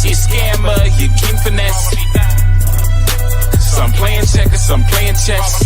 she a scammer, you getting finesse. Some playing checkers, some playing chess.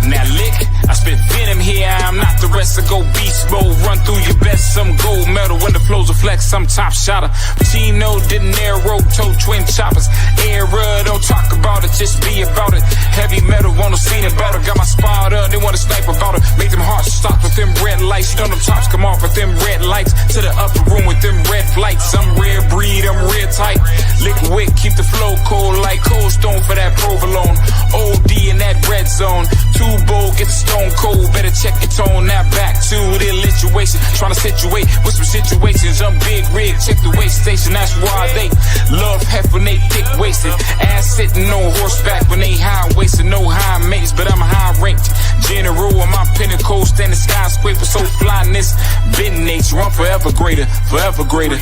Now lick, I spit venom here, I'm not the rest. I go beast mode, run through your best. Some gold medal when the flows are flex, some top shotter. Chino didn't arrow, toe twin choppers. Era, don't talk about it, just be about it. Heavy metal, wanna see about it. Got my spot up, they wanna snipe about it. Make them hearts stop with them red lights. You know them tops come off with them red lights. To the upper room with them red flights. I'm rare breed, I'm real tight. Liquid, keep the flow cold like Cold Stone for that provolone. OD in that red zone. Too bold, get the stone cold. Better check your tone, now back to the lituation. Tryna situate with some situations. I'm big rig, check the way station. That's why they love hef when they thick waisted. Ass sitting on horseback when they high waisted. No high mates, but I'm high ranked. General on my pinnacle, standing skyscraper. So fly in this been nature. I'm forever greater, forever greater.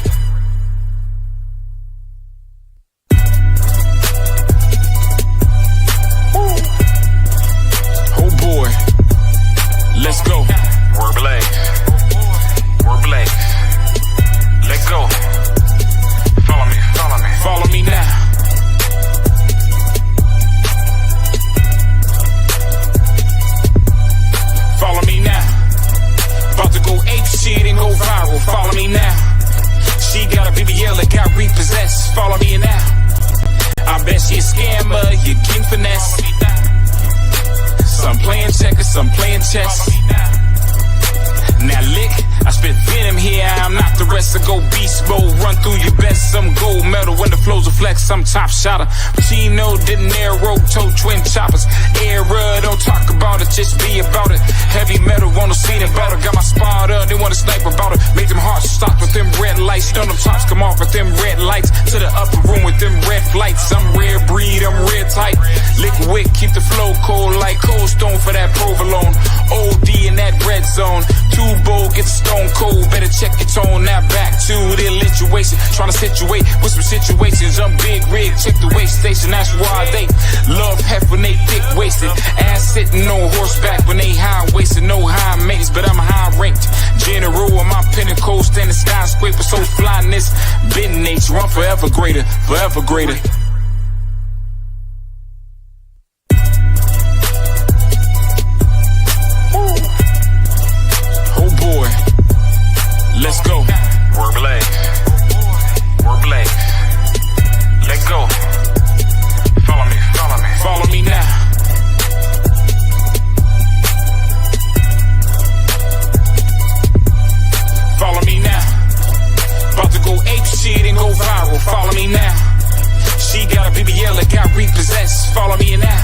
Let's go. We're black. We're black. Let go. Follow me, follow me. Follow me now. Follow me now. About to go ape shit and go viral. Follow me now. She got a BBL that got repossessed. Follow me now. I bet she a scammer. You getting finesse. Some playing checkers, some playing chess. Now lick, I spit venom here, I'm not the rest. I go beast mode, run through your best. Some gold medal when the flows are flex, some top shotter. Chino didn't arrow, toe twin choppers. Era, don't talk about it, just be about it. Heavy metal, wanna see about it. Got my spot up, they wanna snipe about it. Make them hearts stop with them red lights. You know them tops come off with them red lights. To the upper room with them red flights. I'm rare breed, I'm real tight. Liquid, keep the flow cold like Cold Stone for that provolone. OD in that red zone. Too bold, get the stone cold. Better check your tone, now back to the lituation. Tryna situate with some situations. I'm big rig, check the way station. That's why they love hef when they thick waisted. Ass sitting on horseback when they high waisted. No high mates, but I'm high ranked. General on my pinnacle, standing skyscraper. So fly in this been nature. I'm forever greater, forever greater. Let's go. We're black. We're black. Let go. Follow me, follow me. Follow me now. Follow me now. About to go ape shit and go viral. Follow me now. She got a BBL that got repossessed. Follow me now.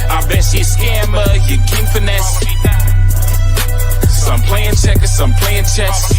I bet she a scammer. You getting finesse. Some playing checkers, some playing chess.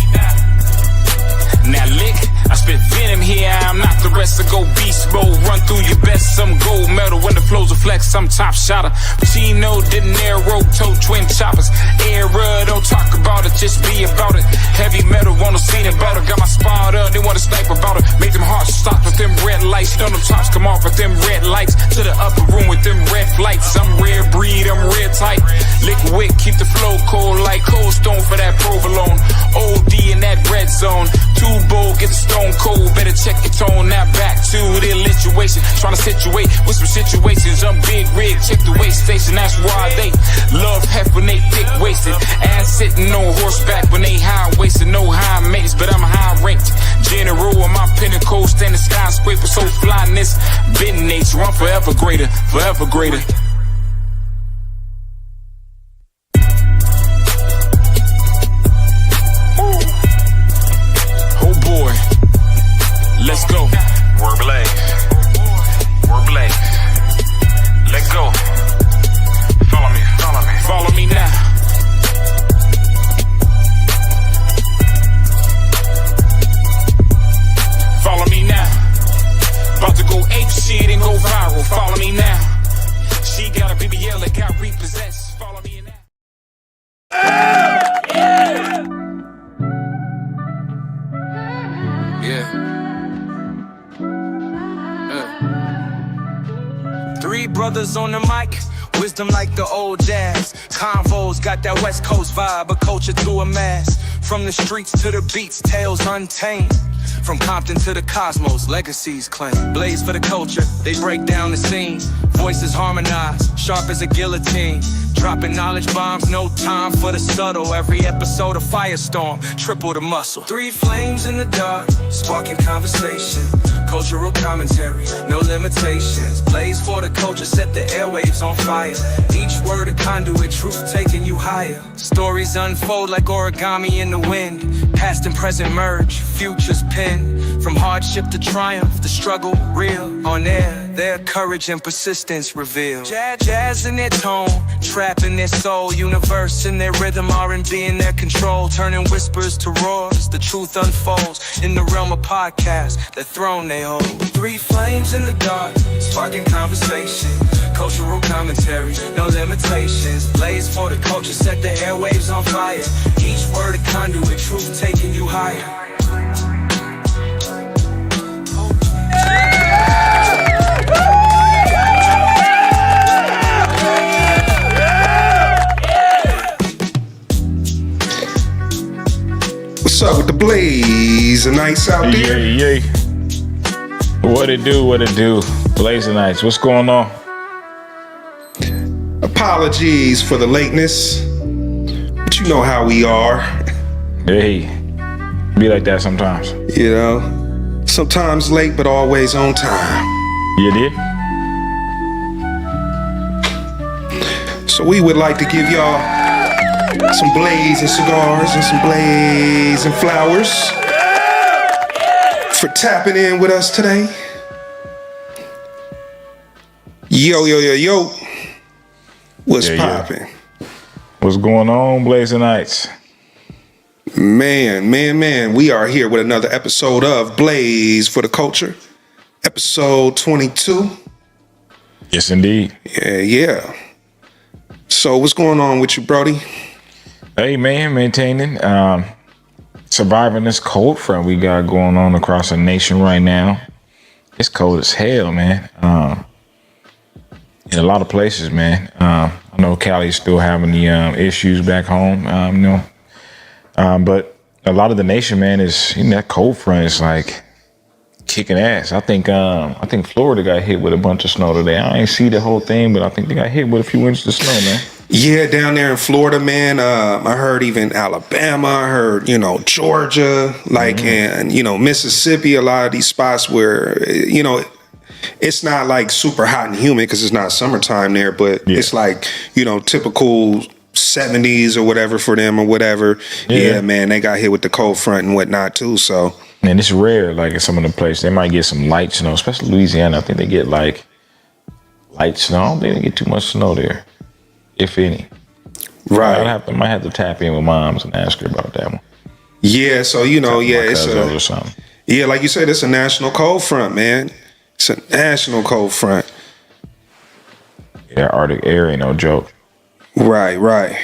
Now lick, I spit venom here, I'm not the rest. I go beast mode, run through your best. Some gold medal when the flows are flex, some top shotter. Chino didn't arrow, toe twin choppers. Era, don't talk about it, just be about it. Heavy metal, wanna see about it. Got my spot up, they wanna snipe about it. Make them hearts stop with them red lights. You know them tops come off with them red lights. To the upper room with them red flights. I'm rare breed, I'm real tight. Liquid, keep the flow cold like Cold Stone for that provolone. OD in that red zone. Too bold, get the stone cold. Better check your tone, now back to the lituation. Tryna situate with some situations. I'm big rig, check the way station. That's why they love hef when they thick waisted. Ass sitting on horseback when they high waisted. No high mates, but I'm high ranked. General on my pinnacle, standing skyscraper. So fly in this been nature. I'm forever greater, forever greater. Let's go. We're black. We're black. Let go. Follow me, follow me. Follow me now. Follow me now. About to go ape shit and go viral. Follow me now. She got a BBL that got repossessed. Follow me now. Yeah. Three brothers on the mic, wisdom like the old jazz. Convos got that West Coast vibe, a culture through a mask. From the streets to the beats, tales untamed. From Compton to the cosmos, legacies claim. Blaze for the culture, they break down the scene. Voices harmonized, sharp as a guillotine. Dropping knowledge bombs, no time for the subtle. Every episode a firestorm, triple the muscle. Three flames in the dark, sparking conversation. Cultural commentary, no limitations. Blaze for the culture, set the airwaves on fire. Each word a conduit, truth taking you higher. Stories unfold like origami in the wind. Past and present merge, futures pinned. From hardship to triumph, the struggle real. On air, their courage and persistence reveal. Jazz in their tone, trap in their soul. Universe in their rhythm, R&B in their control. Turning whispers to roars, the truth unfolds. In the realm of podcasts, the throne they hold. Three flames in the dark, sparking conversation. Cultural commentary, no limitations. Blaze for the culture, set the airwaves on fire. Each word a conduit, truth taking you higher. What's up with the Blazing Nights out there? Yeah. What it do? Blazing Nights, what's going on? Apologies for the lateness, but you know how we are. Hey, be like that sometimes. You know, sometimes late, but always on time. You did? So we would like to give y'all some blazing cigars and some blazing flowers for tapping in with us today. Yo. What's poppin'? What's going on, Blazing Nights? Man. We are here with another episode of Blaze for the Culture. Episode 22. Yes, indeed. Yeah. So what's going on with you, Brody? Hey, man, maintaining, surviving this cold front we got going on across the nation right now. It's cold as hell, man. In a lot of places, man. I know Cali's still having the issues back home, but a lot of the nation, man, is that cold front is like kicking ass. I think Florida got hit with a bunch of snow today. I ain't see the whole thing, but I think they got hit with a few inches of snow, man. Yeah, down there in Florida, man. I heard even Alabama. I heard, Georgia, and, Mississippi, a lot of these spots where, it's not like super hot and humid because it's not summertime there, but it's like, typical 70s or whatever for them or whatever. Yeah, man, they got hit with the cold front and whatnot too, so. And it's rare, like in some of the places, they might get some light snow, especially Louisiana. I think they get like light snow. I don't think they get too much snow there, if any. Right. I might have to tap in with moms and ask her about that one. Yeah, so it's or something. Yeah, like you said, it's a national cold front, man. It's a national cold front. Yeah, Arctic air ain't no joke. Right.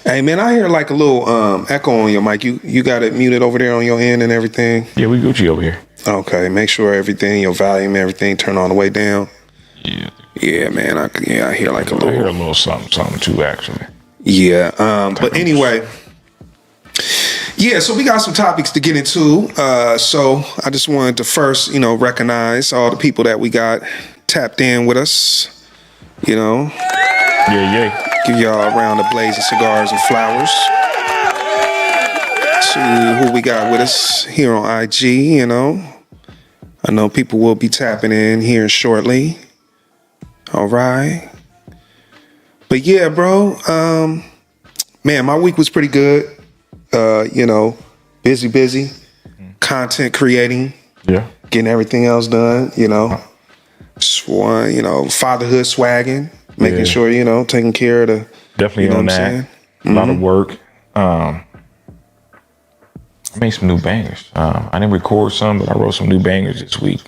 Hey, man, I hear like a little echo on your mic. You got it muted over there on your end and everything? Yeah, we Gucci over here. Okay, make sure everything, your volume, everything, turn all the way down. Yeah. Yeah, man, I hear like a little. I hear a little something too, actually. Yeah, but anyway. Yeah, so we got some topics to get into. So I just wanted to first, recognize all the people that we got tapped in with us. Yeah. Give y'all a round of blazing cigars and flowers. See who we got with us here on IG, I know people will be tapping in here shortly. All right. But yeah, bro, man, my week was pretty good. Busy, content creating, getting everything else done, fatherhood swagging, making sure, taking care of the, definitely on that. A lot of work. I made some new bangers. I didn't record some, but I wrote some new bangers this week.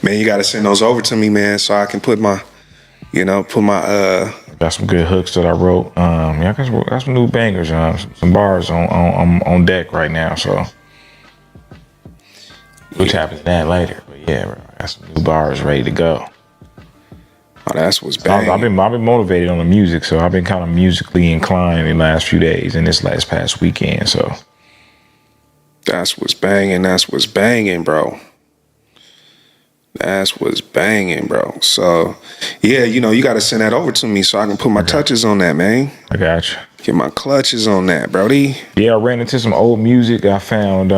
Man, you got to send those over to me, man, so I can put my. Got some good hooks that I wrote. I got some new bangers. Some bars on deck right now. So we'll tap into that later. But yeah, bro, I got some new bars ready to go. Oh, that's what's banging. I've been motivated on the music, so I've been kind of musically inclined in the last few days and this past weekend. So That's what's banging. That's what's banging, bro. That's what's banging, bro. So, yeah, you know, you got to send that over to me so I can put my touches on that, man. I got you. Get my clutches on that, brody. Yeah, I ran into some old music. I found,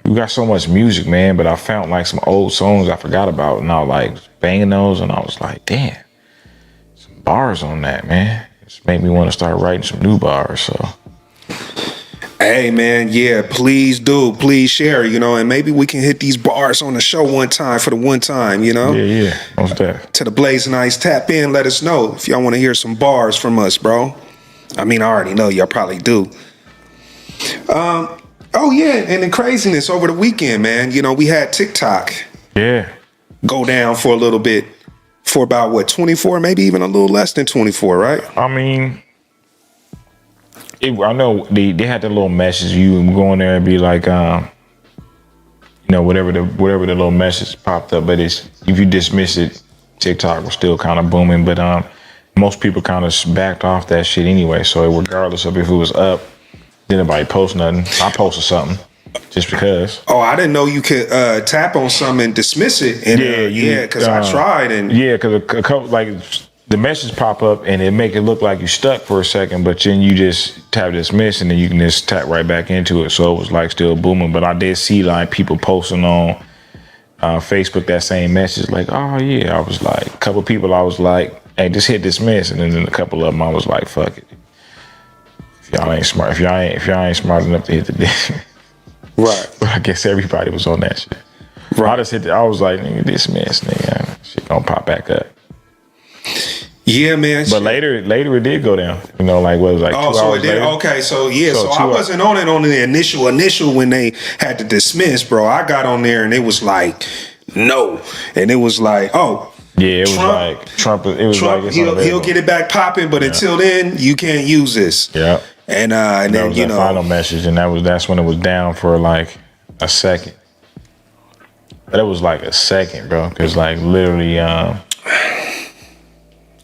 we got so much music, man, but I found like some old songs I forgot about, and I was like banging those, and I was like, damn, some bars on that, man. It's made me want to start writing some new bars, so. Hey, man, yeah, please do. Please share, you know, and maybe we can hit these bars on the show one time for the one time, you know? Yeah, most definitely. To the Blazing Ice, tap in, let us know if y'all want to hear some bars from us, bro. I mean, I already know y'all probably do. Oh, yeah, and the craziness over the weekend, man. You know, we had TikTok go down for a little bit, for about, what, 24, maybe even a little less than 24, right? I mean... I know they had that little message. You go in there and be like, you know, whatever the little message popped up. But it's, if you dismiss it, TikTok was still kind of booming. But most people kind of backed off that shit anyway. So regardless of if it was up, didn't nobody post nothing. I posted something just because. Oh, I didn't know you could tap on something and dismiss it. And, because I tried and because a couple like. The message pop up and it make it look like you stuck for a second, but then you just tap dismiss and then you can just tap right back into it. So it was like still booming. But I did see like people posting on Facebook that same message, like, oh yeah. I was like, a couple people I was like, hey, just hit dismiss, and then a couple of them I was like, fuck it. If y'all ain't smart, if y'all ain't smart enough to hit the dismiss. Right. But I guess everybody was on that shit. Right. I just hit I was like, nigga, dismiss, nigga. Shit gonna pop back up. Yeah, man. But later it did go down. You know, like what was like 2 hours so it did. Later? Okay, so yeah, so I wasn't on it on the initial when they had to dismiss, bro. I got on there and it was like no, and it was like yeah, it was like Trump. It was Trump, like it's he'll get it back popping, but until then, you can't use this. Yeah, and then that was you know final message, and that's when it was down for like a second. But it was like a second, bro, because like literally.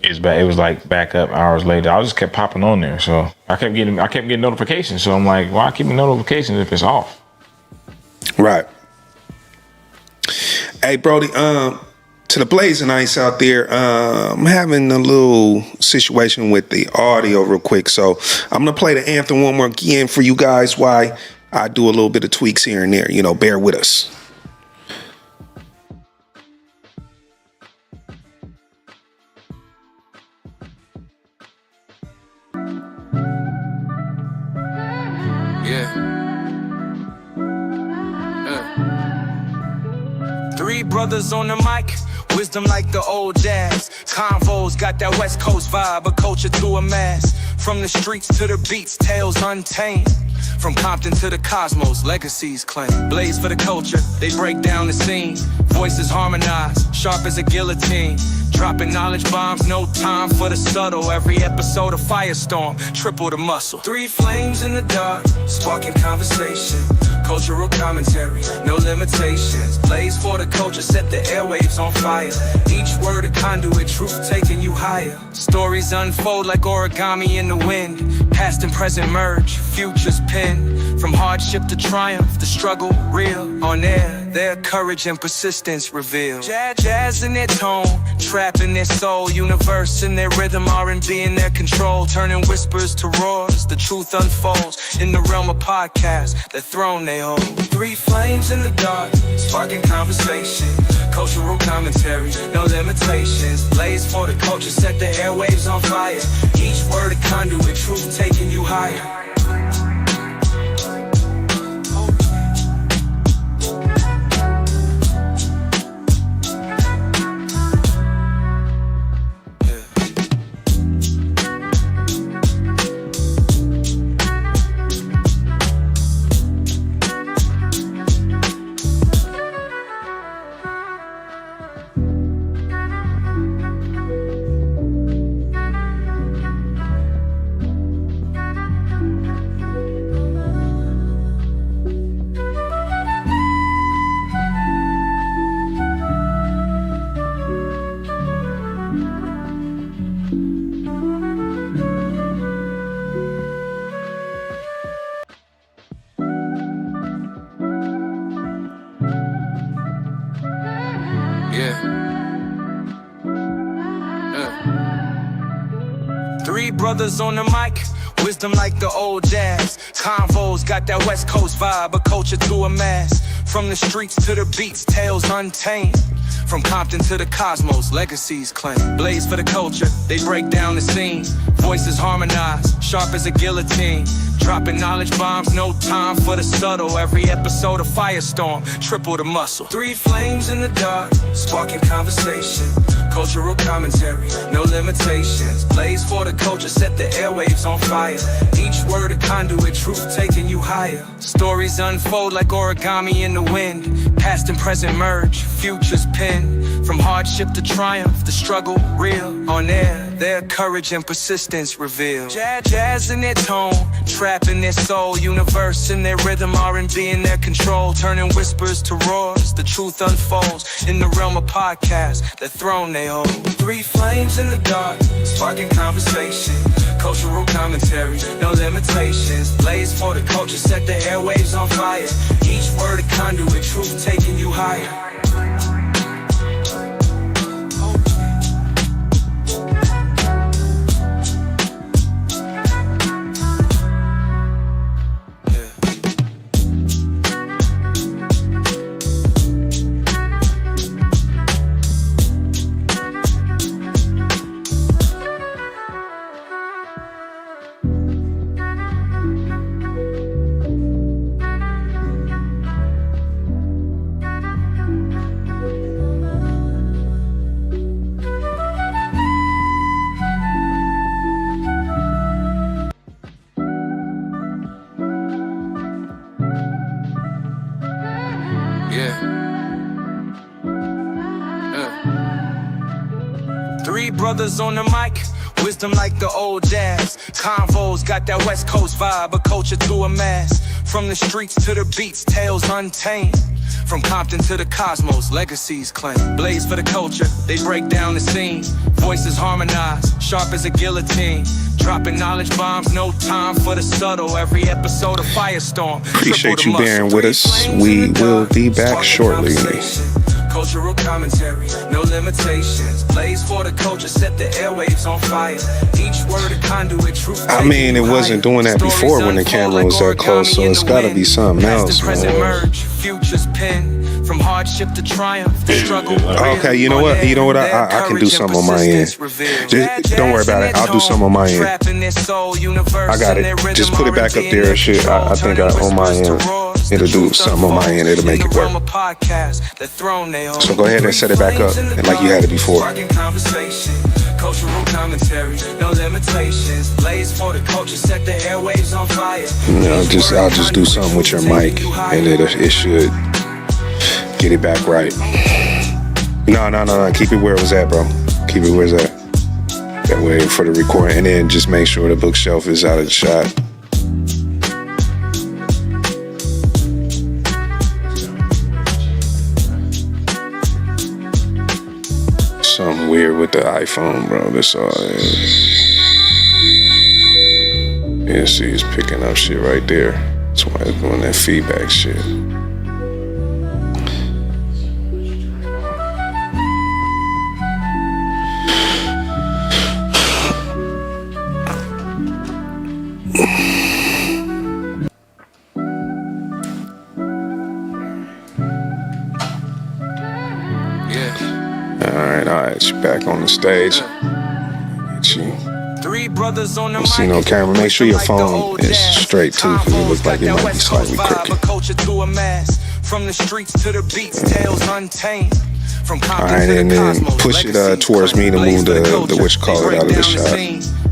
It was like back up hours later. I just kept popping on there, so I kept getting notifications. So I'm like, why keep me notifications if it's off? Right. Hey, Brody. To the Blazing Ice out there. I'm having a little situation with the audio real quick, so I'm gonna play the anthem one more again for you guys. While I do a little bit of tweaks here and there. You know, bear with us. Three brothers on the mic, wisdom like the old jazz. Convos got that West Coast vibe, a culture through a mask. From the streets to the beats, tales untamed. From Compton to the cosmos, legacies claim. Blaze for the culture, they break down the scene. Voices harmonize, sharp as a guillotine. Dropping knowledge bombs, no time for the subtle. Every episode a firestorm, triple the muscle. Three flames in the dark, sparking conversation. Cultural commentary, no limitations. Blaze for the culture, set the airwaves on fire. Each word a conduit, truth taking you higher. Stories unfold like origami in the wind. Past and present merge, futures pin. From hardship to triumph, the struggle real. On air, their courage and persistence reveal. Jazz in their tone, trap in their soul. Universe in their rhythm, R&B in their control. Turning whispers to roars, the truth unfolds. In the realm of podcasts, the throne they hold. Three flames in the dark, sparking conversation. Cultural commentary, no limitations. Blaze for the culture, set the airwaves on fire. Each word a conduit, truth taking you higher. Three brothers on the mic, wisdom like the old jazz. Convos got that West Coast vibe, a culture through a mask. From the streets to the beats, tales untamed. From Compton to the cosmos, legacies claim. Blaze for the culture, they break down the scene. Voices harmonized, sharp as a guillotine. Dropping knowledge bombs, no time for the subtle. Every episode a firestorm, triple the muscle. Three flames in the dark, sparking conversation. Cultural commentary, no limitations. Blaze for the culture, set the airwaves on fire. Each word a conduit, truth taking you higher. Stories unfold like origami in the wind. Past and present merge, futures pin. From hardship to triumph, the struggle real. On air, their courage and persistence reveal. Jazz in their tone, trap in their soul. Universe in their rhythm, R&B in their control. Turning whispers to roars, the truth unfolds. In the realm of podcasts, the throne they hold. Three flames in the dark, sparking conversation. Cultural commentary, no limitations. Blaze for the culture, set the airwaves on fire. Each word a conduit, truth taking you higher. Three brothers on the mic, wisdom like the old jazz. Convos got that West Coast vibe, a culture through a mask. From the streets to the beats, tales untamed. From Compton to the cosmos, legacies claim. Blaze for the culture, they break down the scene. Voices harmonized, sharp as a guillotine. Dropping knowledge bombs, no time for the subtle. Every episode a firestorm. Appreciate you bearing with us. We will be back shortly. Cultural commentary, no limitations. Blaze for the culture, set the airwaves on fire. Each word a conduit, truth. I mean, it wasn't doing that before when the camera was that close, so it's gotta be something else, man. Futures pin, from hardship to triumph, the struggle. Okay, you know what? I can do something on my end. Just, don't worry about it. I'll do something on my end. I got it. Just put it back up there and shit. I think on my end, it'll do something on my end. It'll make it work. So go ahead and set it back up, and like you had it before. Cultural commentary, no limitations. Blaze for the culture, set the airwaves on fire. I'll just do something with your mic, and it should get it back right. No. Keep it where it was at, bro. Keep it where it's at. That way for the recording, and then just make sure the bookshelf is out of the shot. Something weird with the iPhone, bro. That's all it is. Yeah, see, it's picking up shit right there. That's why it's doing that feedback shit. All right, you back on the stage. Get you. Three brothers on the mic. See no camera. Make sure your phone is straight too, because it looks like it might be slightly crooked. From the streets to the beats, tales untamed. All right, and then push it towards me to move the what you call it out of the shot.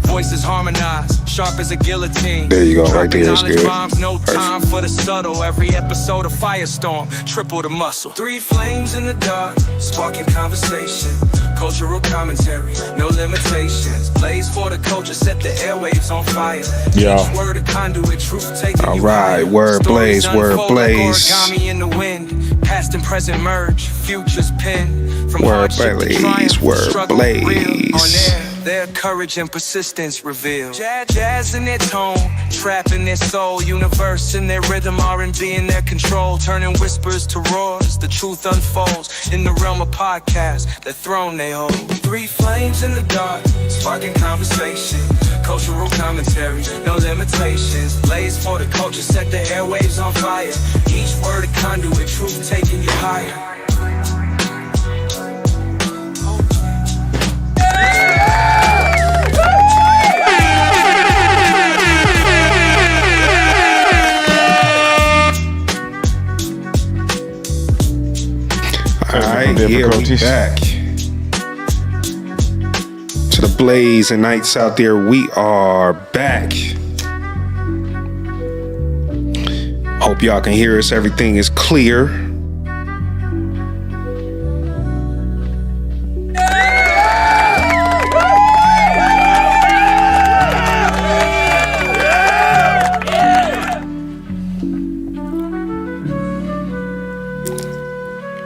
Voices harmonized, sharp as a guillotine. There you go, right there is good. No time for the subtle. Every episode a firestorm, triple the muscle. Three flames in the dark, sparking conversation. Cultural commentary, no limitations. Blaze for the culture, set the airwaves on fire. Each word a conduit, truth taking you higher. All right, word blaze, word blaze. Origami in the wind, past and present merge, futures pin. From word blaze, word blaze. their courage and persistence reveal. Jazz in their tone, trap in their soul, universe in their rhythm, R&B in their control, turning whispers to roars. The truth unfolds in the realm of podcasts, the throne they hold. Three flames in the dark, sparking conversation, cultural commentary, no limitations. Blaze for the culture, set the airwaves on fire. Each word a conduit, truth taking you higher. Alright, yeah, we back. To the Blaze and Nights out there, we are back. Hope y'all can hear us. Everything is clear.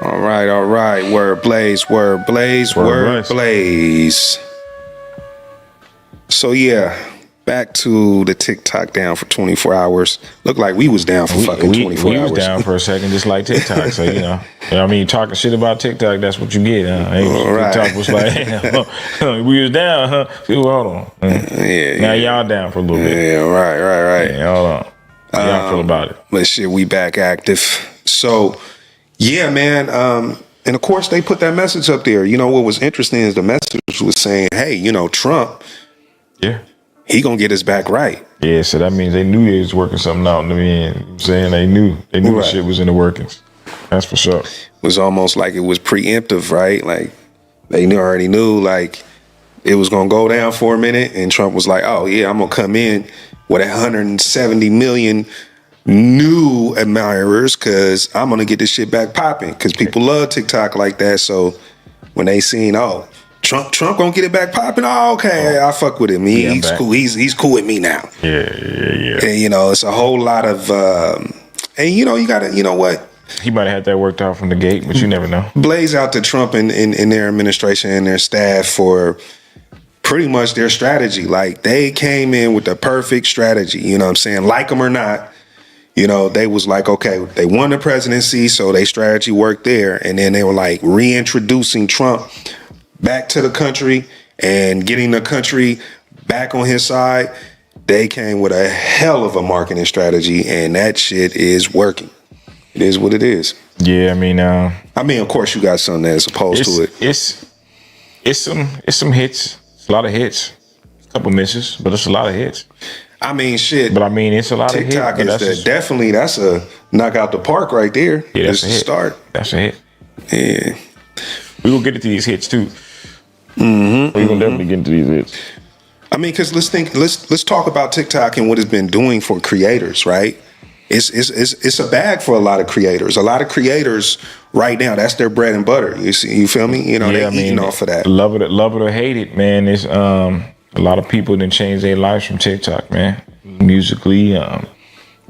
All right. Word Blaze, word Blaze, word Blaze. So yeah, back to the TikTok down for 24 hours. Looked like we was down for fucking 24 hours. We was down for a second, just like TikTok. So I mean, talking shit about TikTok, that's what you get. TikTok was like, we was down, huh? Hold on. Now y'all down for a little bit. Yeah, right. Yeah, hold on. How y'all feel about it? But shit, we back active. So yeah, man. And of course, they put that message up there. You know, what was interesting is the message was saying, hey, Trump, he gonna get us back right. Yeah, so that means they knew they was working something out in the end. You know what I'm saying they knew right. The shit was in the workings. That's for sure. It was almost like it was preemptive, right? Like they already knew like it was gonna go down for a minute, and Trump was like, oh yeah, I'm gonna come in with 170 million new admirers because I'm gonna get this shit back popping because people love TikTok like that. So when they seen, oh, Trump gonna get it back popping, oh, okay, I fuck with him. He's cool. He's cool with me now. Yeah. And it's a whole lot of and you gotta, you know what? He might have had that worked out from the gate, but you never know. Blaze out to Trump and their administration and their staff for pretty much their strategy. Like they came in with the perfect strategy, you know what I'm saying? Like them or not. They was like, okay, they won the presidency, so their strategy worked there. And then they were like reintroducing Trump back to the country and getting the country back on his side. They came with a hell of a marketing strategy, and that shit is working. It is what it is. Yeah, I mean, of course, you got something that's opposed to it. It's some hits. It's a lot of hits. A couple misses, but it's a lot of hits. I mean, shit. But I mean, it's a lot of hits. TikTok is definitely, that's a knock out the park right there. Yeah, that's a hit. Start. That's a hit. Yeah. We gonna get into these hits too. We're gonna definitely get into these hits. I mean, because let's talk about TikTok and what it's been doing for creators, right? It's a bag for a lot of creators. A lot of creators right now, that's their bread and butter. You feel me? They're eating off of that. Love it or hate it, man. It's a lot of people done changed their lives from TikTok, man. Musically,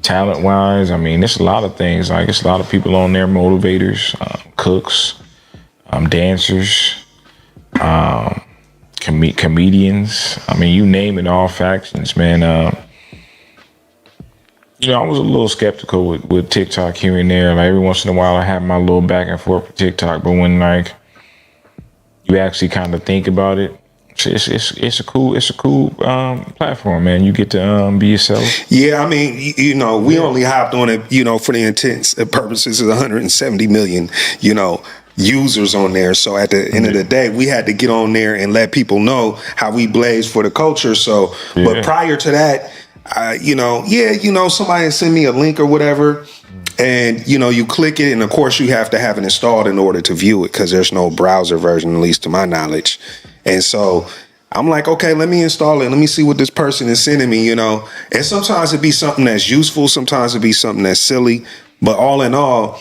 talent-wise. I mean, there's a lot of things. Like, it's a lot of people on there, motivators, cooks, dancers, comedians. I mean, you name it, all factions, man. I was a little skeptical with TikTok here and there. Like, every once in a while, I have my little back and forth with TikTok. But when, like, you actually kind of think about it, it's a cool platform, man. You get to be yourself. Yeah, I mean, we only hopped on it, for the intents and purposes of 170 million, users on there. So at the end of the day, we had to get on there and let people know how we blaze for the culture. So, but prior to that, somebody send me a link or whatever, and you click it, and of course you have to have it installed in order to view it because there's no browser version, at least to my knowledge. And so I'm like, okay, let me install it. Let me see what this person is sending me, And sometimes it'd be something that's useful. Sometimes it'd be something that's silly. But all in all,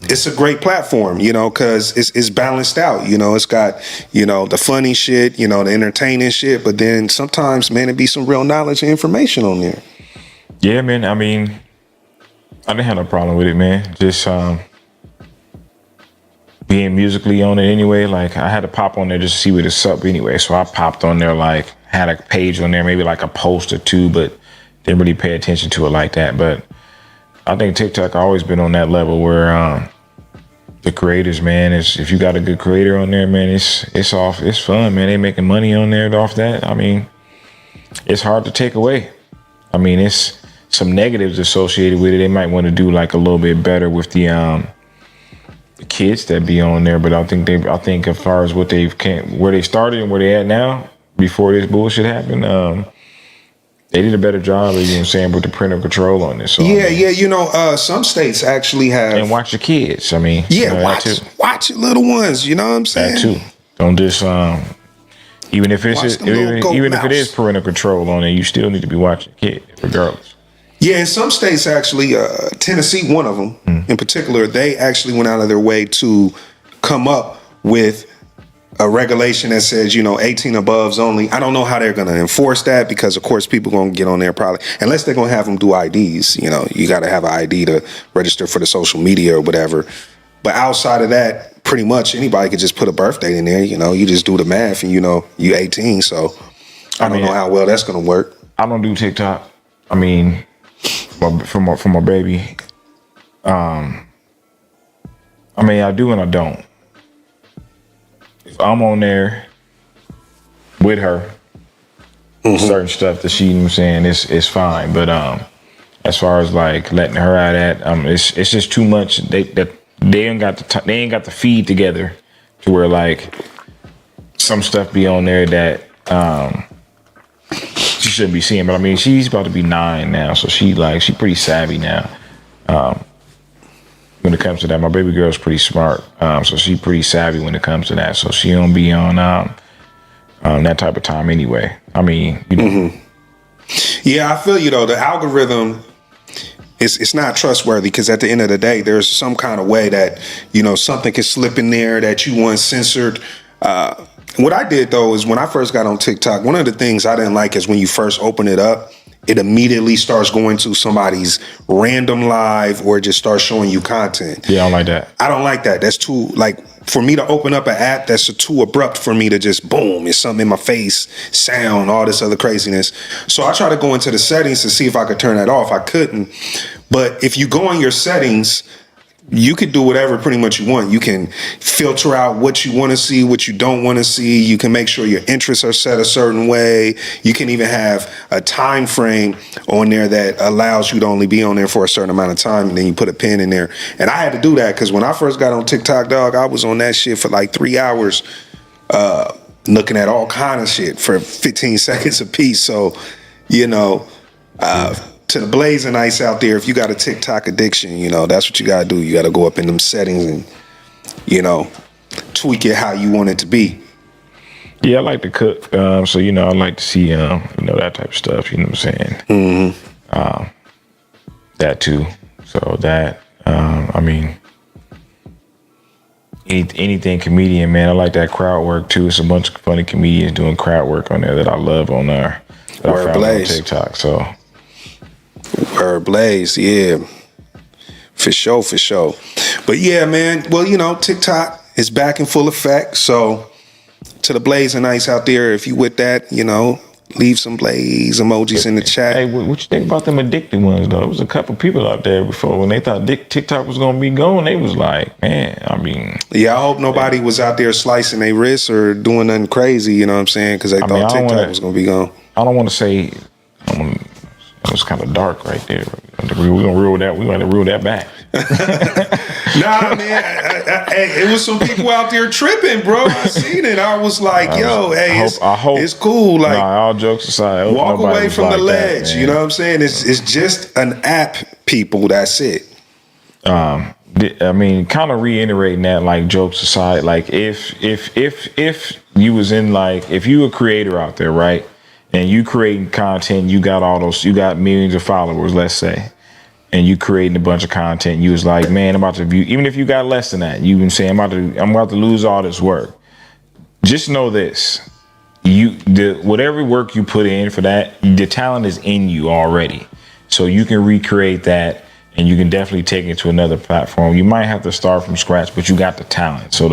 it's a great platform, because it's balanced out. It's got, the funny shit, the entertaining shit. But then sometimes, man, it'd be some real knowledge and information on there. Yeah, man. I mean, I didn't have no problem with it, man. Just, being musically on it anyway. Like I had to pop on there just to see what it's up anyway. So I popped on there, like had a page on there, maybe like a post or two, but didn't really pay attention to it like that. But I think TikTok always been on that level where the creators, man, is if you got a good creator on there, man, it's fun, man. They making money on there off that. I mean, it's hard to take away. I mean, it's some negatives associated with it. They might want to do like a little bit better with the kids that be on there, but I think as far as where they started and where they at now, before this bullshit happened, they did a better job, you know what I'm saying, with the parental control on this. So, yeah, you know, some states actually have. And watch your kids. I mean, yeah, you know, watch your little ones. You know what I'm saying? That too. Don't just even if it's even if it is parental control on it, you still need to be watching your kid regardless. Yeah, in some states actually, Tennessee, one of them in particular, they actually went out of their way to come up with a regulation that says, you know, 18 aboves only. I don't know how they're going to enforce that because, of course, people going to get on there probably, unless they're going to have them do IDs. You know, you got to have an ID to register for the social media or whatever. But outside of that, pretty much anybody could just put a birth date in there. You know, you just do the math and, you know, you 18. So I don't know how well that's going to work. I don't do TikTok. I mean, for my baby. I mean, I do and I don't. If I'm on there with her, certain stuff that she, you know what I'm saying, it's fine. But as far as like letting her out at, it's just too much. They ain't got the feed together to where like some stuff be on there that she shouldn't be seeing. But I mean, she's about to be 9 now, so she pretty savvy now. When it comes to that, my baby girl's pretty smart, so she's pretty savvy when it comes to that. So she don't be on that type of time anyway. I mean, you know. Yeah, I feel you though. The algorithm it's not trustworthy because at the end of the day, there's some kind of way that, you know, something can slip in there that you want censored. What I did though is when I first got on TikTok, one of the things I didn't like is when you first open it up, it immediately starts going to somebody's random live or it just starts showing you content. Yeah, I don't like that. I don't like that. That's too, like, for me to open up an app, that's too abrupt for me to just, boom, it's something in my face, sound, all this other craziness. So I try to go into the settings to see if I could turn that off. I couldn't. But if you go in your settings, you could do whatever pretty much you want. You can filter out what you want to see, what you don't want to see. You can make sure your interests are set a certain way. You can even have a time frame on there that allows you to only be on there for a certain amount of time, and then you put a pin in there. And I had to do that because when I first got on TikTok, dog, I was on that shit for like 3 hours, looking at all kind of shit for 15 seconds a piece. So, you know, to the blazing ice out there, if you got a TikTok addiction, you know, that's what you gotta do. You gotta go up in them settings and, you know, tweak it how you want it to be. Yeah, I like to cook. So, you know, I like to see, you know, that type of stuff, you know what I'm saying? That too. So that, I mean, anything comedian, man, I like that crowd work too. It's a bunch of funny comedians doing crowd work on there that I love on there. That I found on TikTok, so. Word Blaze, yeah. For sure. But yeah, man, well, you know, TikTok is back in full effect. So to the blazing ice out there, if you with that, you know, leave some blaze emojis in the chat. Hey, what you think about them addicted ones, though? There was a couple people out there before when they thought TikTok was going to be gone. They was like, man, I mean. Yeah, I hope nobody was out there slicing their wrists or doing nothing crazy, you know what I'm saying? Because they thought TikTok was going to be gone. I don't want to say, it was kind of dark right there. We're gonna rule that. We're gonna rule that back. Nah, man. It was some people out there tripping, bro. I seen it. I was like, I hope it's cool. Like, all jokes aside, walk away from the ledge. You know what I'm saying? It's just an app, people. That's it. I mean, kind of reiterating that, like, jokes aside, like if you was in, like, if you a creator out there, right? And you creating content, you got millions of followers, let's say, and you creating a bunch of content. You was like, man, I'm about to view, even if you got less than that, you can say, I'm about to lose all this work. Just know this, whatever work you put in for that, the talent is in you already. So you can recreate that and you can definitely take it to another platform. You might have to start from scratch, but you got the talent. So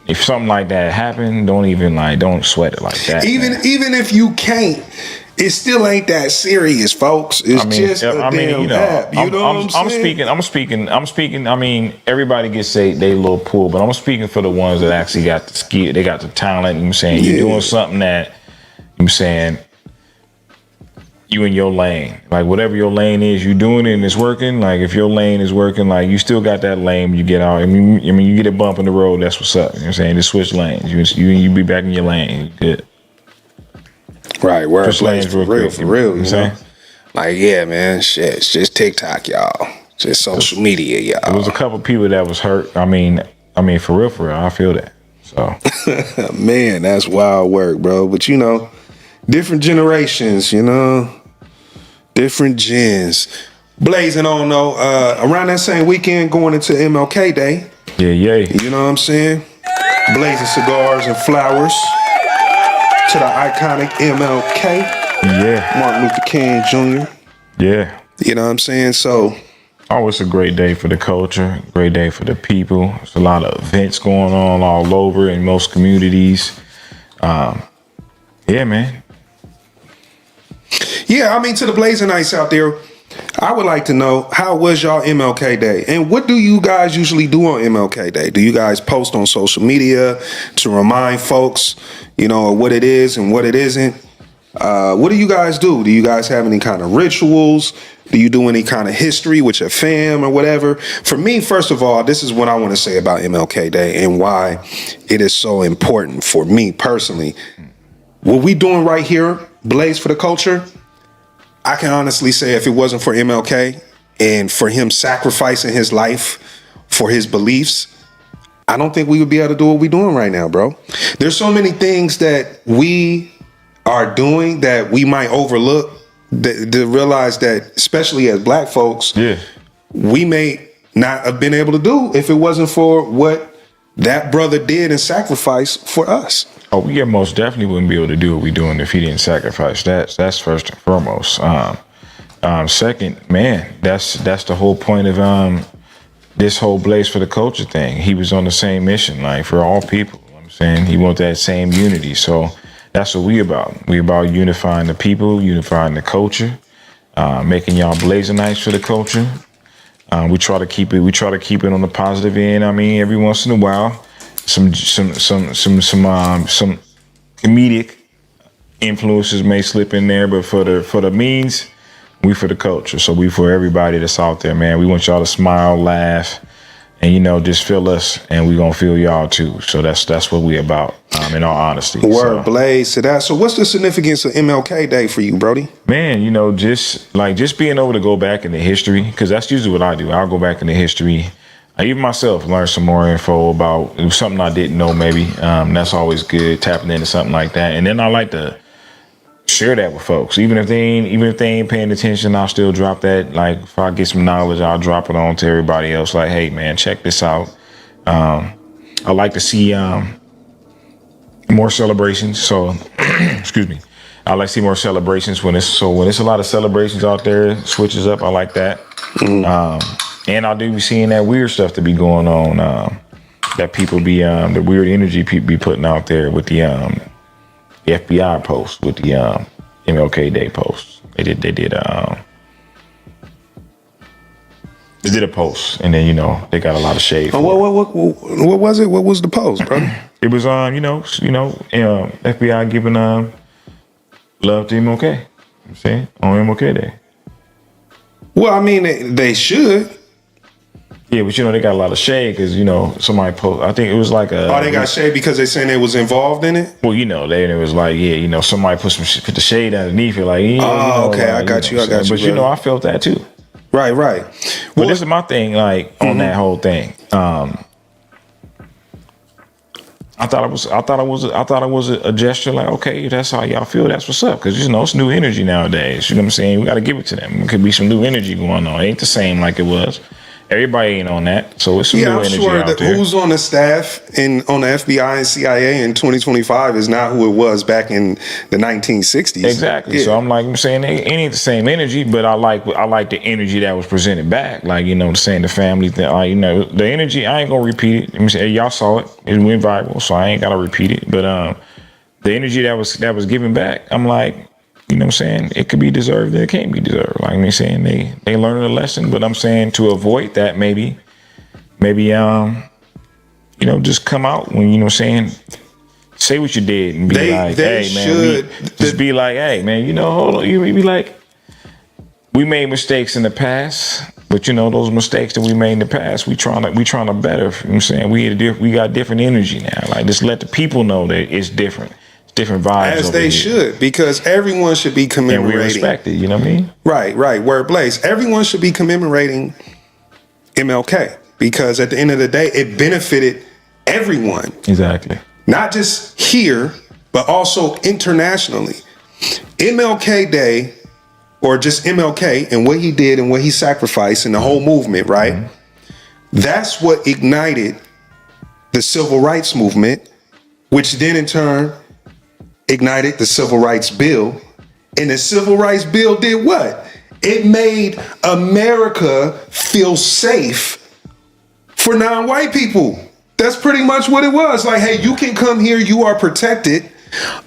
if something like that happened, don't sweat it like that. Even if you can't, it still ain't that serious, folks. It's just a damn app. You know what I'm saying? I'm speaking. I mean, everybody gets they little pull, but I'm speaking for the ones that actually got the skill. They got the talent. You know what I'm saying? You're doing something that, you know what I'm saying, you in your lane. Like whatever your lane is, you doing it and it's working. Like if your lane is working, like you still got that lane. You get out. I mean, you get a bump in the road. That's what's up. You know what I'm saying? Just switch lanes. You be back in your lane. You good. Right, word plays for real, you know what I'm saying? Like, yeah, man, shit, it's just TikTok, y'all. Just social media, y'all. There was a couple people that was hurt. I mean, for real, I feel that. So, man, that's wild work, bro. But you know, different generations, you know, different gens. Blazing on though, around that same weekend, going into MLK Day. Yeah. You know what I'm saying? Blazing cigars and flowers. To the iconic MLK. Yeah. Martin Luther King Jr. Yeah. You know what I'm saying? So. Oh, it's a great day for the culture. Great day for the people. There's a lot of events going on all over in most communities. Yeah, man. Yeah, I mean, to the Blazing-ites out there, I would like to know, how was y'all MLK Day? And what do you guys usually do on MLK Day? Do you guys post on social media to remind folks, you know, what it is and what it isn't? What do you guys do? Do you guys have any kind of rituals? Do you do any kind of history with your fam or whatever? For me, first of all, this is what I want to say about MLK Day and why it is so important for me personally. What we doing right here, Blaze for the Culture, I can honestly say if it wasn't for MLK and for him sacrificing his life for his beliefs, I don't think we would be able to do what we're doing right now, bro. There's so many things that we are doing that we might overlook, to realize that, especially as black folks, we may not have been able to do if it wasn't for what that brother did and sacrificed for us. Oh, we most definitely wouldn't be able to do what we're doing if he didn't sacrifice. That's first and foremost. Second, man, that's the whole point of this whole Blaze for the Culture thing. He was on the same mission, like for all people. You know what I'm saying, he wants that same unity. So that's what we about. We about unifying the people, unifying the culture, making y'all Blazing-ites for the culture. We try to keep it. We try to keep it on the positive end. I mean, every once in a while, some comedic influences may slip in there, but for the means, we for the culture. So we for everybody that's out there, man. We want y'all to smile, laugh, and just feel us, and we gonna feel y'all too. So that's what we about. In all honesty. Word, Blaze to that. So what's the significance of MLK Day for you, Brody? Man, just being able to go back into history, because that's usually what I do. I'll go back into history. I even myself learn some more info about something I didn't know, maybe. That's always good, tapping into something like that. And then I like to share that with folks. Even if they ain't paying attention, I'll still drop that. Like if I get some knowledge, I'll drop it on to everybody else. Like, hey man, check this out. I like to see more celebrations. So excuse me. I like to see more celebrations when it's a lot of celebrations out there, switches up. I like that. And I do be seeing that weird stuff to be going on, that people be, the weird energy people be putting out there with the FBI posts, with the MLK Day posts. They did a post, and then they got a lot of shade. What was it? What was the post, bro? It was FBI giving love to MLK. You know what I'm saying, on MLK Day. Well, I mean, they should. Yeah, but they got a lot of shade because somebody posted. I think it was like a. Oh, they got shade because they saying they was involved in it. Well, it was like somebody put the shade underneath it, like. Okay, I got you. I got you. But I felt that too. Right. But this is my thing, like on that whole thing. I thought it was a gesture, like, okay, that's how y'all feel, that's what's up, because it's new energy nowadays. You know what I'm saying? We got to give it to them. It could be some new energy going on. It ain't the same like it was. Everybody ain't on that, so it's some new I'm energy sure out that there. who's on the staff on the FBI and CIA in 2025 is not who it was back in the 1960s. Exactly. Yeah. So I'm saying it ain't the same energy, but I like the energy that was presented back. Like, saying the family thing. The energy. I ain't gonna repeat it. Let me say, y'all saw it. It went viral, so I ain't gotta repeat it. But the energy that was given back, I'm like, it could be deserved, it can't be deserved. Like I'm saying, they learned a lesson, but I'm saying to avoid that, maybe just come out when say what you did and be like, hey man, just be like, hey man, hold on, you be like, we made mistakes in the past, but those mistakes that we made in the past, we trying to better. You know what I'm saying? We got different energy now. Like, just let the people know that it's different. Different vibes as they here. should, because everyone should be commemorating. And we respect it, you know what I mean? Right. Word Blaze. Everyone should be commemorating MLK, because at the end of the day, it benefited everyone. Exactly. Not just here, but also internationally. MLK Day, or just MLK and what he did and what he sacrificed and the whole movement, right? Mm-hmm. That's what ignited the civil rights movement, which then in turn ignited the Civil Rights Bill. And the Civil Rights Bill did what? It made America feel safe for non-white people. That's pretty much what it was. Like, hey, you can come here, you are protected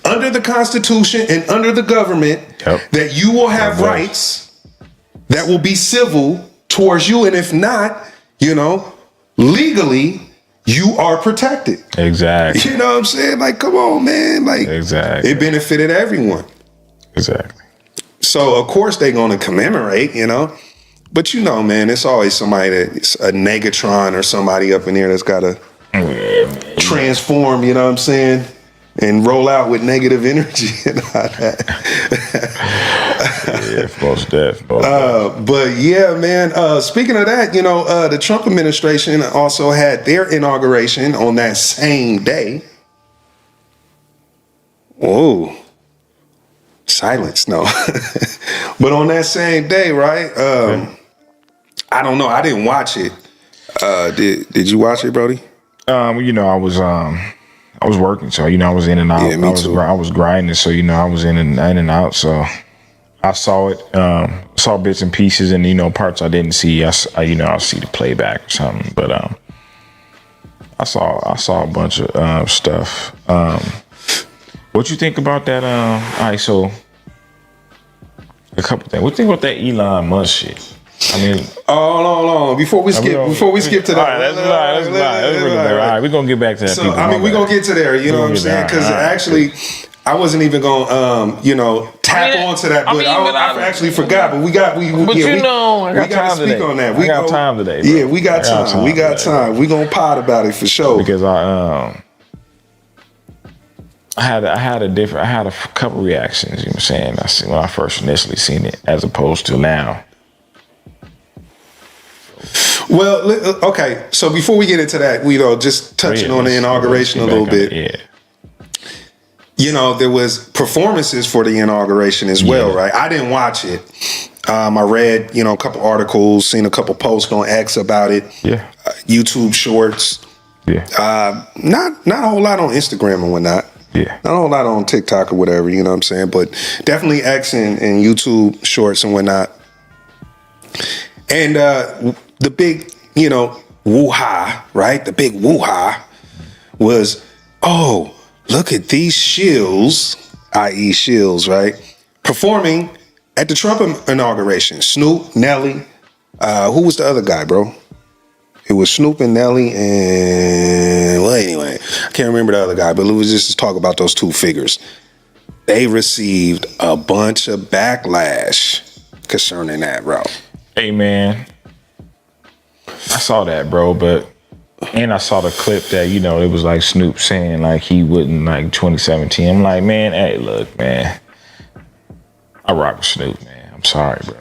under the Constitution and under the government, that you will have rights that will be civil towards you. And if not, legally, you are protected. Exactly. You know what I'm saying? Like, come on, man. Like, exactly. It benefited everyone. Exactly. So, of course, they're going to commemorate, But, man, it's always somebody that's a Negatron or somebody up in there that's got to transform, you know what I'm saying? And roll out with negative energy and all that. Yeah, most definitely. But yeah, man, speaking of that, the Trump administration also had their inauguration on that same day. Whoa. Silence, no. But on that same day, right? I don't know. I didn't watch it. Did you watch it, Brody? I was working, so I was in and out. Yeah, me too. I was grinding, so I was in and out. So I saw it, saw bits and pieces, and parts I didn't see. I'll see the playback or something. But I saw a bunch of stuff. What you think about that? All right, so a couple things. What do you think about that Elon Musk shit? I mean, hold on. Before we skip to that, all right, let's all right, we're gonna get back to that. So we're gonna get to there. You know what I'm saying? Because actually, I wasn't even gonna, tap onto that, but I actually forgot. But we got to speak on that. We got time today. Bro. Yeah, we got time. We got time. We gonna pod about it for sure. Because I had a couple reactions. You know what I'm saying? I see when I first initially seen it, as opposed to now. Well, okay. So before we get into that, just touching on the inauguration a little bit. Yeah. There was performances for the inauguration as well, right? I didn't watch it. I read, a couple articles, seen a couple posts on X about it. Yeah. YouTube shorts. Yeah. Not a whole lot on Instagram and whatnot. Yeah. Not a whole lot on TikTok or whatever, you know what I'm saying? But definitely X and YouTube shorts and whatnot. And the big, woo-ha, right? The big woo-ha was, oh, look at these shills, i.e. shills, right? Performing at the Trump inauguration. Snoop, Nelly. Who was the other guy, bro? It was Snoop and Nelly and, well, anyway, I can't remember the other guy, but let's just talk about those two figures. They received a bunch of backlash concerning that, bro. Hey, man. I saw that, bro, and I saw the clip that, it was like Snoop saying like he wouldn't, like 2017. I'm like, man, hey, look, man. I rock with Snoop, man. I'm sorry, bro.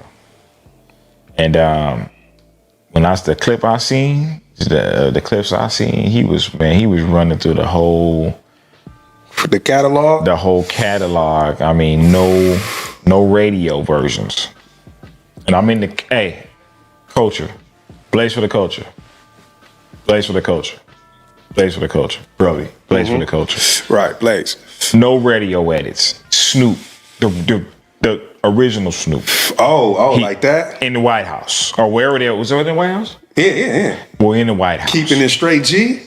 And when the clip I seen, the clips I seen, he was running through the whole catalog. The whole catalog. I mean, no radio versions. And I'm in the culture. Blaze for the culture. Blaze for the culture. Blaze for the culture. Brody. Blaze for the culture. Right, Blaze. No radio edits. Snoop. The original Snoop. Oh, like that? In the White House. Or wherever it was. Was it in the White House? Yeah. Well, in the White House. Keeping it straight G.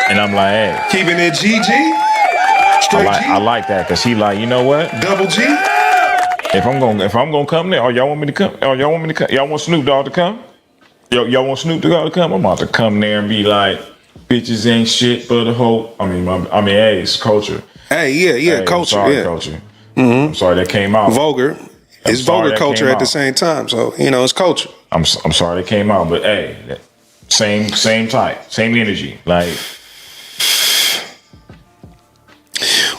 And I'm like, hey. Keeping it GG. Straight G. I like that because he like, you know what? Double G. If I'm gonna come there, y'all want me to come? Y'all want Snoop Dogg to come? Y'all want Snoop Dogg to come? I'm about to come there and be like, bitches ain't shit but a hoe. I mean, hey, it's culture. Hey, yeah, Hey, culture. I'm sorry, yeah. culture. I'm sorry that came out. Vulgar. It's vulgar culture at the same time. So, it's culture. I'm sorry that came out, but hey, same type, same energy. Like,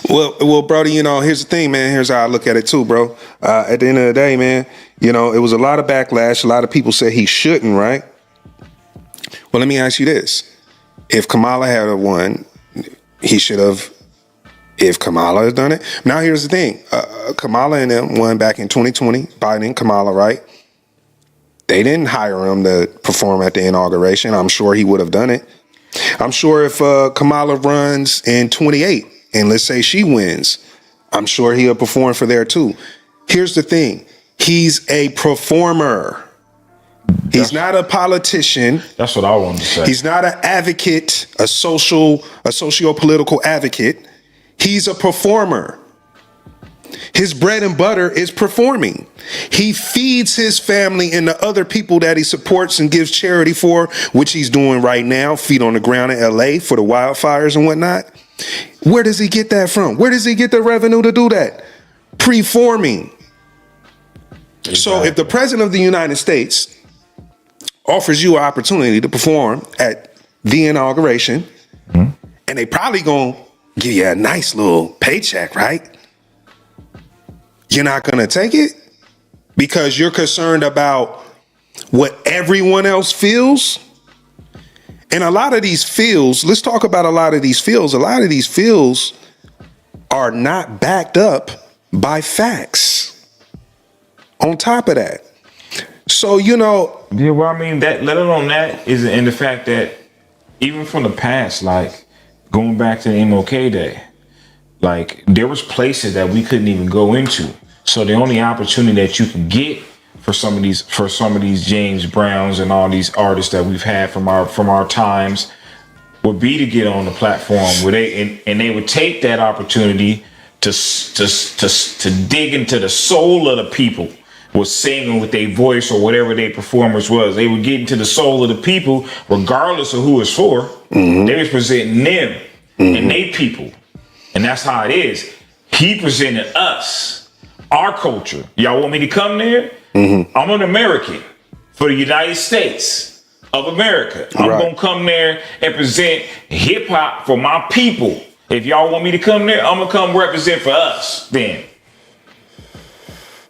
well, Brody, here's the thing, man. Here's how I look at it too, bro. At the end of the day, man, it was a lot of backlash. A lot of people said he shouldn't, right? Well, let me ask you this. If Kamala had won, he should have. If Kamala has done it. Now, here's the thing. Kamala and them won back in 2020. Biden and Kamala, right? They didn't hire him to perform at the inauguration. I'm sure he would have done it. I'm sure if Kamala runs in 28, and let's say she wins, I'm sure he'll perform for there too. Here's the thing. He's a performer. He's not a politician. That's what I wanted to say. He's not an advocate, a socio-political advocate. He's a performer. His bread and butter is performing. He feeds his family and the other people that he supports and gives charity for, which he's doing right now, feet on the ground in LA for the wildfires and whatnot. Where does he get that from? Where does he get the revenue to do that? Preforming. Exactly. So if the president of the United States offers you an opportunity to perform at the inauguration, and they probably gonna give you a nice little paycheck, right? You're not gonna take it because you're concerned about what everyone else feels. And a lot of these feels, let's talk about a lot of these feels. A lot of these feels are not backed up by facts. On top of that. So, Yeah, well, I mean, that let alone that is in the fact that even from the past, like going back to the MLK day, like there was places that we couldn't even go into. So the only opportunity that you can get for some of these James Browns and all these artists that we've had from our times would be to get on the platform where they would take that opportunity to dig into the soul of the people. Was singing with their voice or whatever their performance was. They would get into the soul of the people, regardless of who it's for. Mm-hmm. They was presenting them and they people. And that's how it is. He presented us, our culture. Y'all want me to come there? Mm-hmm. I'm an American for the United States of America. I'm going to come there and present hip hop for my people. If y'all want me to come there, I'm going to come represent for us then.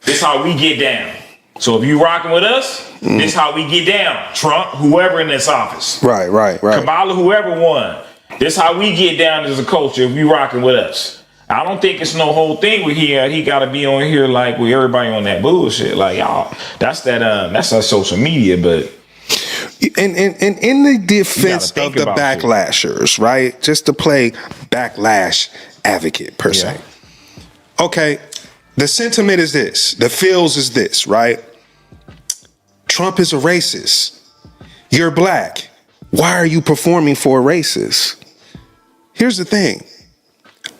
This how we get down. So if you rocking with us, this how we get down. Trump, whoever in this office. Right. Kamala, whoever won. This how we get down as a culture if you rocking with us. I don't think it's no whole thing with he got to be on here like with everybody on that bullshit. Like y'all, that's our social media, but and in the defense of the backlashers, right? Just to play backlash advocate per se. Okay. The sentiment is this. The feels is this, right? Trump is a racist. You're black. Why are you performing for a racist? Here's the thing.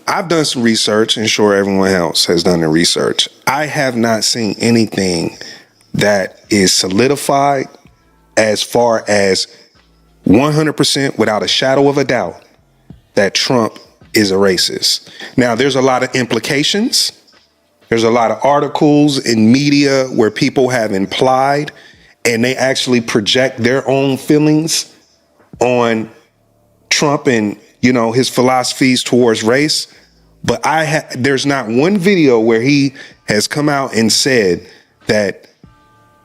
I've done some research, and sure everyone else has done the research. I have not seen anything that is solidified as far as 100% without a shadow of a doubt that Trump is a racist. Now, there's a lot of implications. There's a lot of articles in media where people have implied and they actually project their own feelings on Trump and, his philosophies towards race. But there's not one video where he has come out and said that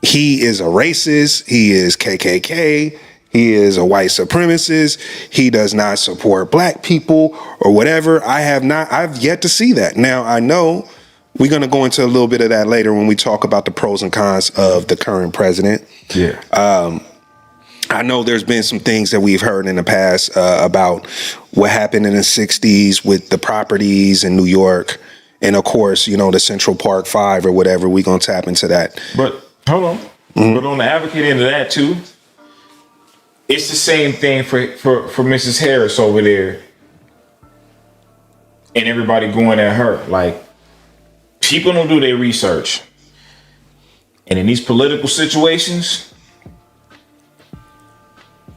he is a racist, he is KKK, he is a white supremacist, he does not support black people or whatever. I've yet to see that. Now, I know we're going to go into a little bit of that later when we talk about the pros and cons of the current president. Yeah. I know there's been some things that we've heard in the past about what happened in the 60s with the properties in New York. And of course, you know, the Central Park Five or whatever. We're going to tap into that. But hold on. But on the advocate end of that too, it's the same thing for Mrs. Harris over there and everybody going at her. Like, people don't do their research. And in these political situations,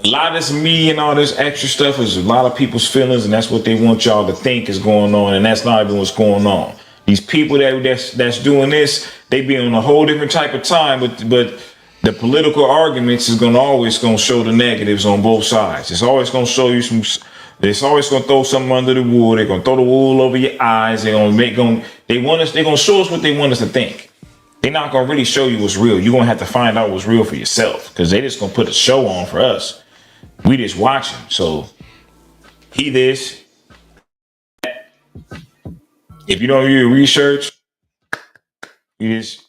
a lot of this media and all this extra stuff is a lot of people's feelings, and that's what they want y'all to think is going on, and that's not even what's going on. These people that's doing this, they be on a whole different type of time, but the political arguments is always gonna show the negatives on both sides. It's always gonna show you some. It's always gonna throw something under the wool. They're gonna throw the wool over your eyes. They're gonna show us what they want us to think. They're not gonna really show you what's real. You're gonna have to find out what's real for yourself, because they just gonna put a show on for us. We just watching. So he this. If you don't do your research, you just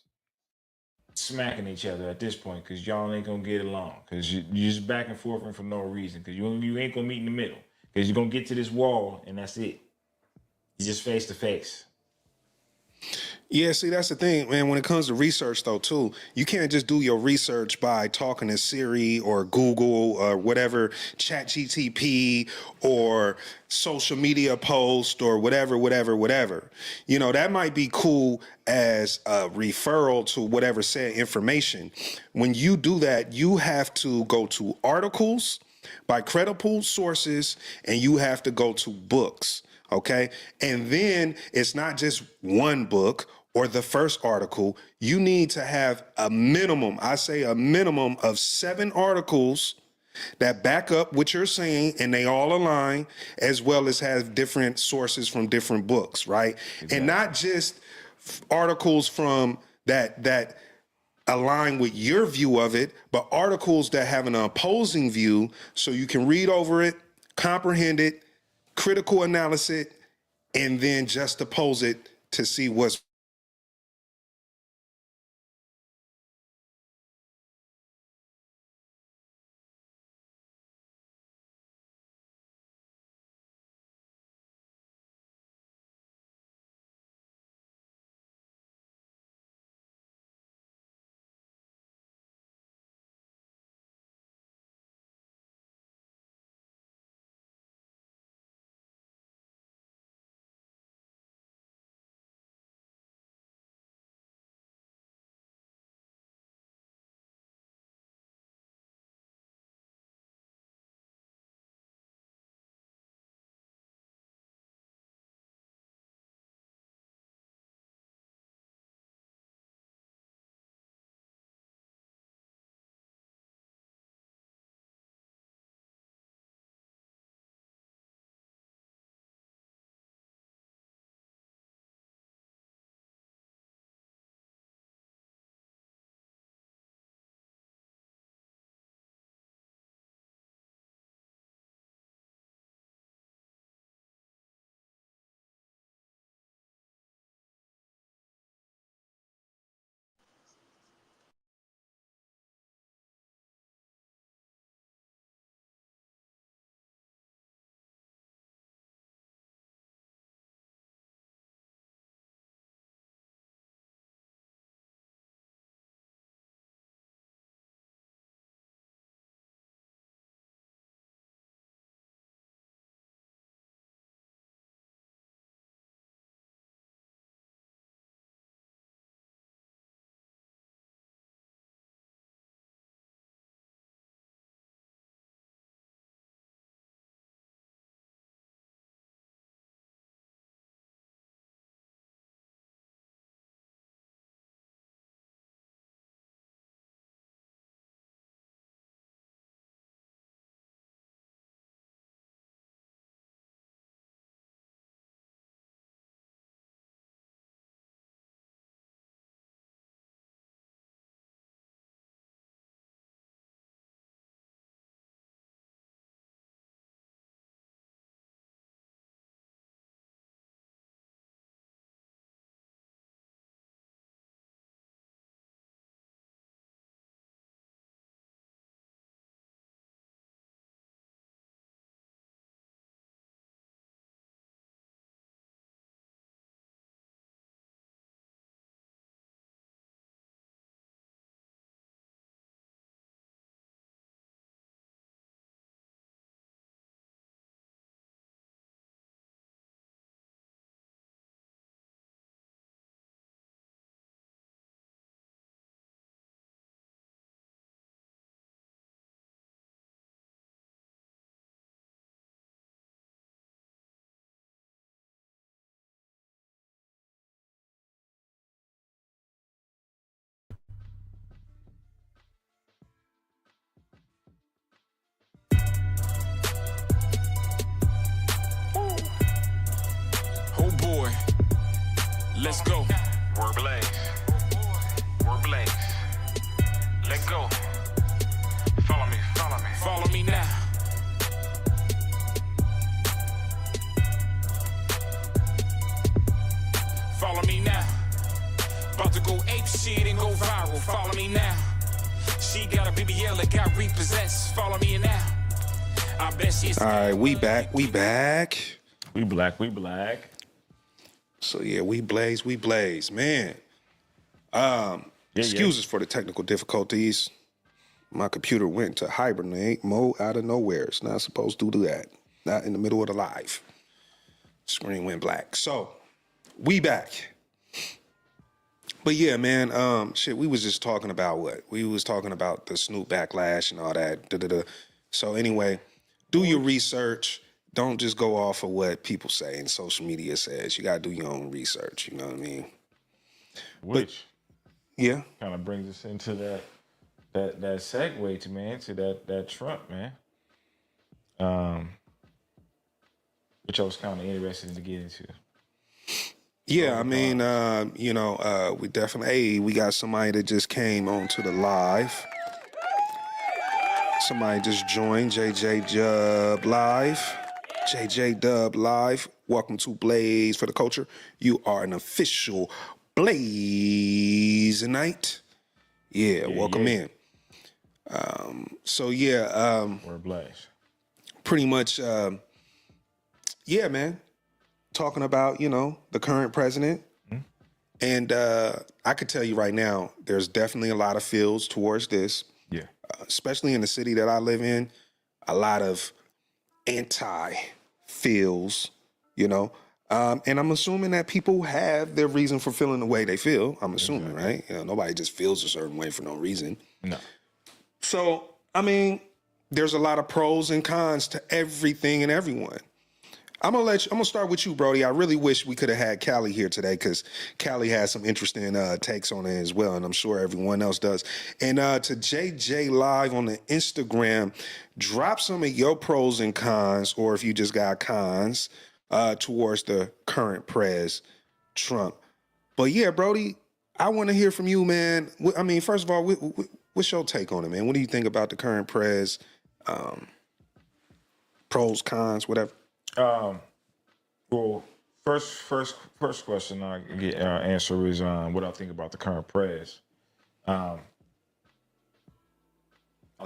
smacking each other at this point, because y'all ain't gonna get along, because you're just back and forth and for no reason, because you ain't gonna meet in the middle, because you're gonna get to this wall and that's it. You just face to face. Yeah, see, that's the thing, man. When it comes to research, though, too, you can't just do your research by talking to Siri or Google or whatever, ChatGTP or social media post or whatever. You know, that might be cool as a referral to whatever said information. When you do that, you have to go to articles by credible sources, and you have to go to books. Okay. And then it's not just one book or the first article. You need to have a minimum, I say a minimum of 7 articles that back up what you're saying, and they all align, as well as have different sources from different books, right? Exactly. And not just articles from that align with your view of it, but articles that have an opposing view, so you can read over it, comprehend it, critical analysis, and then just oppose it to see what's Let's go. Word blaze. Word blaze. Let go. Follow me, follow me. Follow me now. Follow me now. About to go ape shit and go viral. Follow me now. She got a BBL that got repossessed. Follow me now. I bet she's. All right, we back. We black. So yeah, we blaze, man. Excuses for the technical difficulties. My computer went to hibernate mode out of nowhere. It's not supposed to do that. Not in the middle of the live. Screen went black. So we back. But yeah, man, shit, we was just talking about what? We was talking about the Snoop backlash and all that. So anyway, do your research. Don't just go off of what people say and social media says. You gotta do your own research, you know what I mean? Which Yeah. kind of brings us into that segue to that Trump, man. Which I was kind of interested to get into. Yeah, I mean, we definitely, we got somebody that just came onto the live. Somebody just joined, JJ Dub Live. JJ Dub Live. Welcome to Blaze for the Culture. You are an official Blaze-nite. Yeah, welcome in. We're Blaze. Pretty much, yeah, man. Talking about, the current president. Mm-hmm. And I could tell you right now, there's definitely a lot of feels towards this. Yeah. Especially in the city that I live in, a lot of anti-feels, and I'm assuming that people have their reason for feeling the way they feel. I'm assuming, right? Nobody just feels a certain way for no reason. No. So, I mean, there's a lot of pros and cons to everything and everyone. I'm gonna start with you, Brody. I really wish we could have had Callie here today because Callie has some interesting takes on it as well, and I'm sure everyone else does. And to JJ Live on the Instagram, drop some of your pros and cons, or if you just got cons, towards the current prez, Trump. But yeah, Brody, I want to hear from you, man. I mean, first of all, what's your take on it, man? What do you think about the current prez? Pros, cons, whatever. Well, first question I get answer is what I think about the current prez. I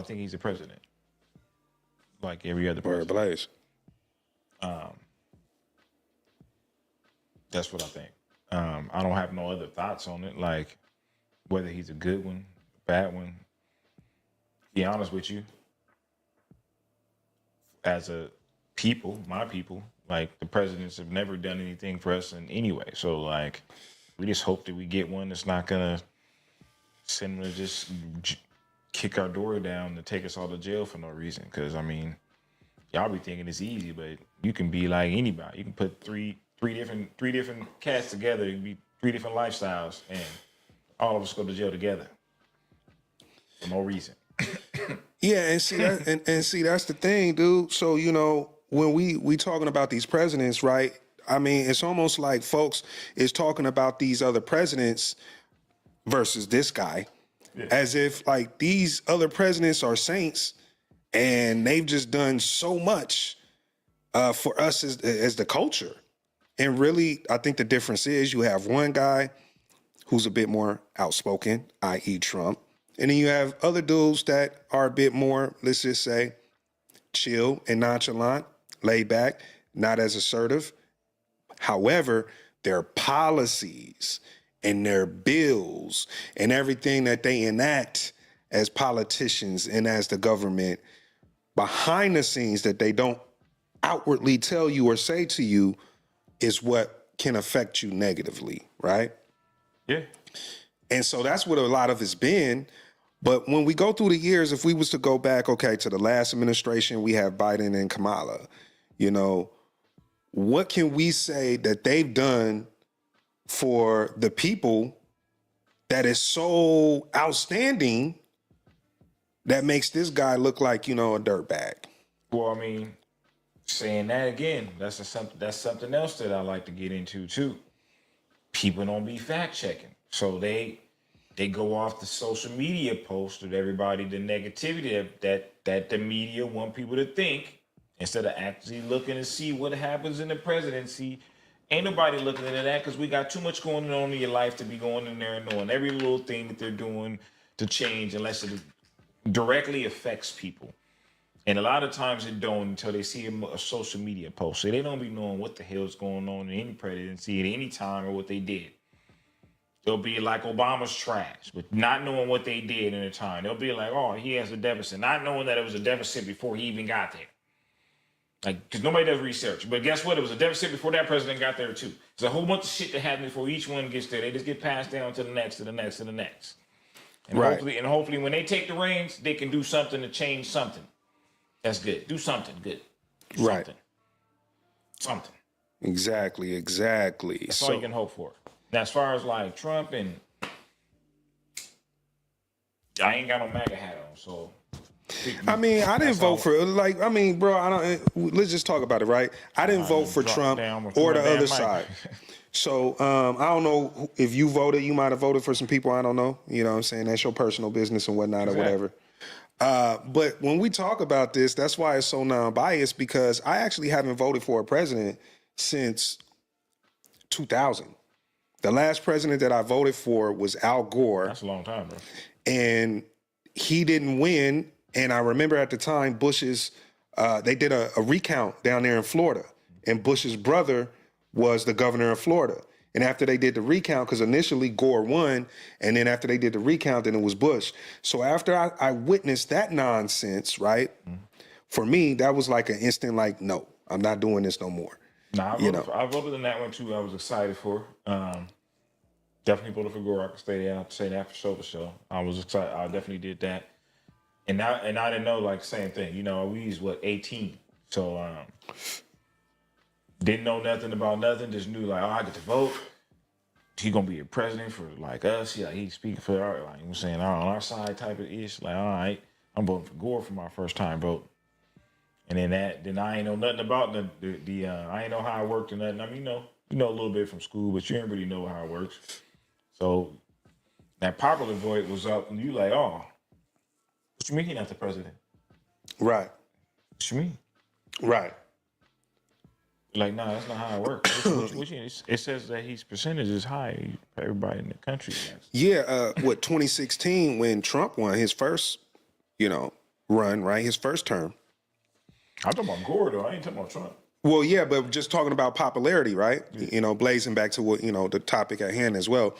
think he's the president, like every other president. Blaze. That's what I think. I don't have no other thoughts on it, like whether he's a good one, bad one. To be honest with you, as a people, my people, like the presidents have never done anything for us in any way. So like, we just hope that we get one that's not gonna send them to just kick our door down to take us all to jail for no reason. Because I mean, y'all be thinking it's easy, but you can be like anybody. You can put three different cats together. It can be three different lifestyles, and all of us go to jail together for no reason. Yeah, and see that, and see that's the thing, dude. So when we talking about these presidents, right? I mean, it's almost like folks is talking about these other presidents versus this guy, as if like these other presidents are saints and they've just done so much for us as the culture. And really, I think the difference is you have one guy who's a bit more outspoken, i.e. Trump, and then you have other dudes that are a bit more, let's just say, chill and nonchalant, laid back, not as assertive. However, their policies and their bills and everything that they enact as politicians and as the government behind the scenes that they don't outwardly tell you or say to you is what can affect you negatively, right? Yeah. And so that's what a lot of it's been. But when we go through the years, if we was to go back, okay, to the last administration, we have Biden and Kamala, what can we say that they've done for the people that is so outstanding that makes this guy look like, a dirtbag? Well, I mean, saying that again, that's something else that I like to get into too. people don't be fact checking. So they go off the social media post of everybody, the negativity that the media want people to think, instead of actually looking to see what happens in the presidency. Ain't nobody looking into that because we got too much going on in your life to be going in there and knowing every little thing that they're doing to change unless it directly affects people. And a lot of times it don't until they see a social media post. So they don't be knowing what the hell's going on in any presidency at any time or what they did. They'll be like Obama's trash, but not knowing what they did in the time. They'll be like, oh, he has a deficit, not knowing that it was a deficit before he even got there. Like, because nobody does research. But guess what? It was a deficit before that president got there, too. There's a whole bunch of shit that happens before each one gets there. They just get passed down to the next, to the next, to the next. And hopefully when they take the reins, they can do something to change something. That's good. Do something good. Do right. Something. Exactly. That's all you can hope for. Now, as far as like Trump and I ain't got no MAGA hat on, so. I mean, I didn't vote for bro. Let's just talk about it, right? I didn't vote for Trump or the other side. So I don't know if you voted. You might have voted for some people. I don't know. You know what I'm saying? That's your personal business and whatnot or whatever. But when we talk about this, that's why it's so non-biased, because I actually haven't voted for a president since 2000. The last president that I voted for was Al Gore. That's a long time, bro. And he didn't win. And I remember at the time, Bush's, they did a recount down there in Florida. And Bush's brother was the governor of Florida. And after they did the recount, because initially Gore won, and then after they did the recount, then it was Bush. So after I witnessed that nonsense, right, for me, that was like an instant, like, no, I'm not doing this no more. Nah, I voted in that one too. I was excited for. Definitely voted for Gore. I can say that for sure. I was excited. I definitely did that. And I didn't know, like, same thing. You know, we was 18. So didn't know nothing about nothing. Just knew like, oh, I get to vote. He gonna be a president for like us. Yeah, he's speaking for our, like, you know what I'm saying, on our side type of ish. Like, all right, I'm voting for Gore for my first time vote. And then I ain't know nothing about the I ain't know how it worked or nothing. I mean, you know a little bit from school, but you didn't really know how it works. So that popular vote was up, and you like, oh, what you mean he not the president? Right. What you mean? Right. Like, no, that's not how it works. It says that his percentage is high for everybody in the country. Yeah, 2016 when Trump won his first, run, right? His first term. I'm talking about Gore, though. I ain't talking about Trump. Well, yeah, but just talking about popularity, right? Yeah. Blazing back to what, the topic at hand as well.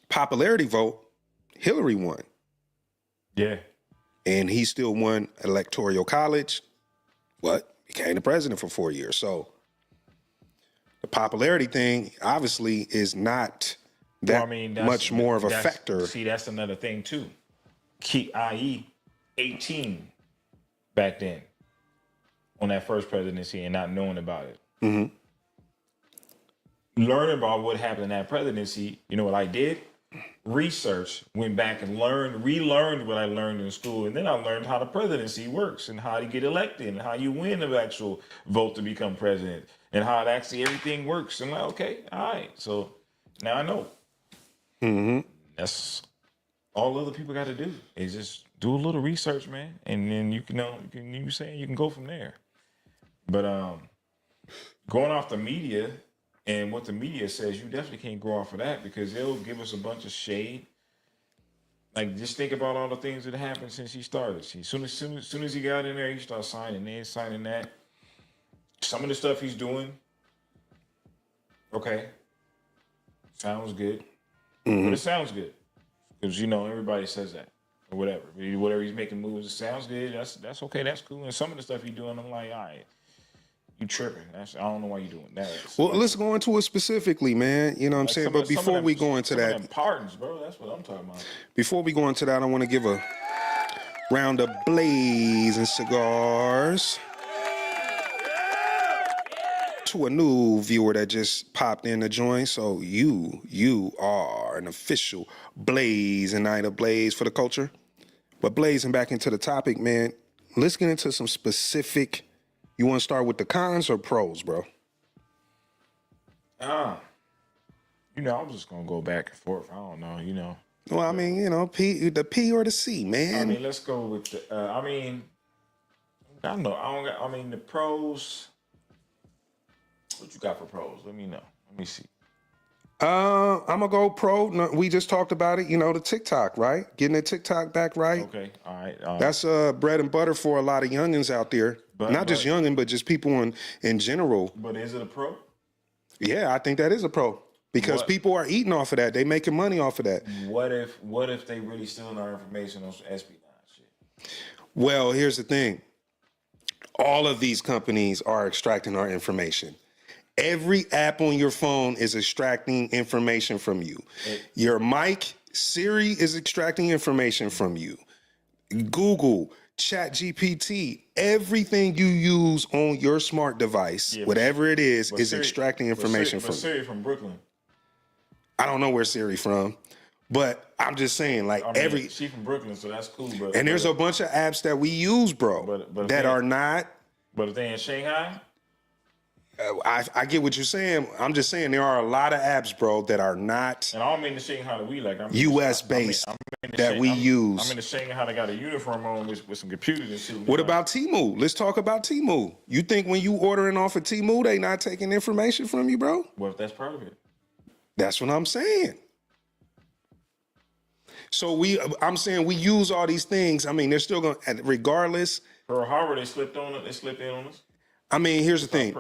Popularity vote, Hillary won. Yeah. And he still won electoral college. Became the president for 4 years. So the popularity thing obviously is not that much more of a factor. See, that's another thing too. I.e., 18 back then on that first presidency and not knowing about it. Mm-hmm. Learning about what happened in that presidency, you know what I did? Research, went back and relearned what I learned in school, and then I learned how the presidency works and how to get elected and how you win the actual vote to become president and how actually everything works. And like, okay, all right, so now I know. Mm-hmm. That's all other people got to do is just do a little research, man, and then you can go from there. But going off the media. And what the media says, you definitely can't go off of that because they'll give us a bunch of shade. Like, just think about all the things that happened since he started. See, soon as he got in there, he started signing this, signing that. Some of the stuff he's doing, okay, sounds good. Mm-hmm. But it sounds good because everybody says that or whatever. Whatever he's making moves, it sounds good. That's okay. That's cool. And some of the stuff he's doing, I'm like, all right. You tripping. I don't know why you doing that. Well, let's go into it specifically, man. You know what I'm saying? But before we go into that. Pardons, bro. That's what I'm talking about. Before we go into that, I want to give a round of blazing cigars to a new viewer that just popped in to join. So you are an official blazing night of blaze for the culture. But blazing back into the topic, man, let's get into some specific. You want to start with the cons or pros, bro? I'm just gonna go back and forth. I don't know. Well, I mean, the P or the C, man. I mean, let's go with the. I know. I don't got. I mean, the pros. What you got for pros? Let me know. Let me see. I'm gonna go pro. No, we just talked about it. The TikTok, right? Getting the TikTok back right. Okay. All right. That's bread and butter for a lot of youngins out there. Not just youngin, but just people in general. But is it a pro? Yeah, I think that is a pro because people are eating off of that. They making money off of that. What if they really stealing our information on some espionage shit? Well, here's the thing. All of these companies are extracting our information. Every app on your phone is extracting information from you. Your mic, Siri is extracting information from you. Google, ChatGPT, everything you use on your smart device, whatever it is Siri, extracting information from you. Siri from Brooklyn. I don't know where Siri from, but I'm just saying, she from Brooklyn, so that's cool. And there's a bunch of apps that we use, bro, that are not. But if they in Shanghai. I get what you're saying. I'm just saying there are a lot of apps, bro, that are not. And I don't mean the Shanghai that we like. U.S. based that we use. I'm in the Shanghai that got a uniform on with some computers and shit. What about Temu? Let's talk about Temu. You think when you ordering off of Temu, they not taking information from you, bro? Well, if that's part of it. That's what I'm saying. So I'm saying we use all these things. I mean, they're still going to, regardless. Pearl Harbor, they slipped in on us. I mean, here's the thing.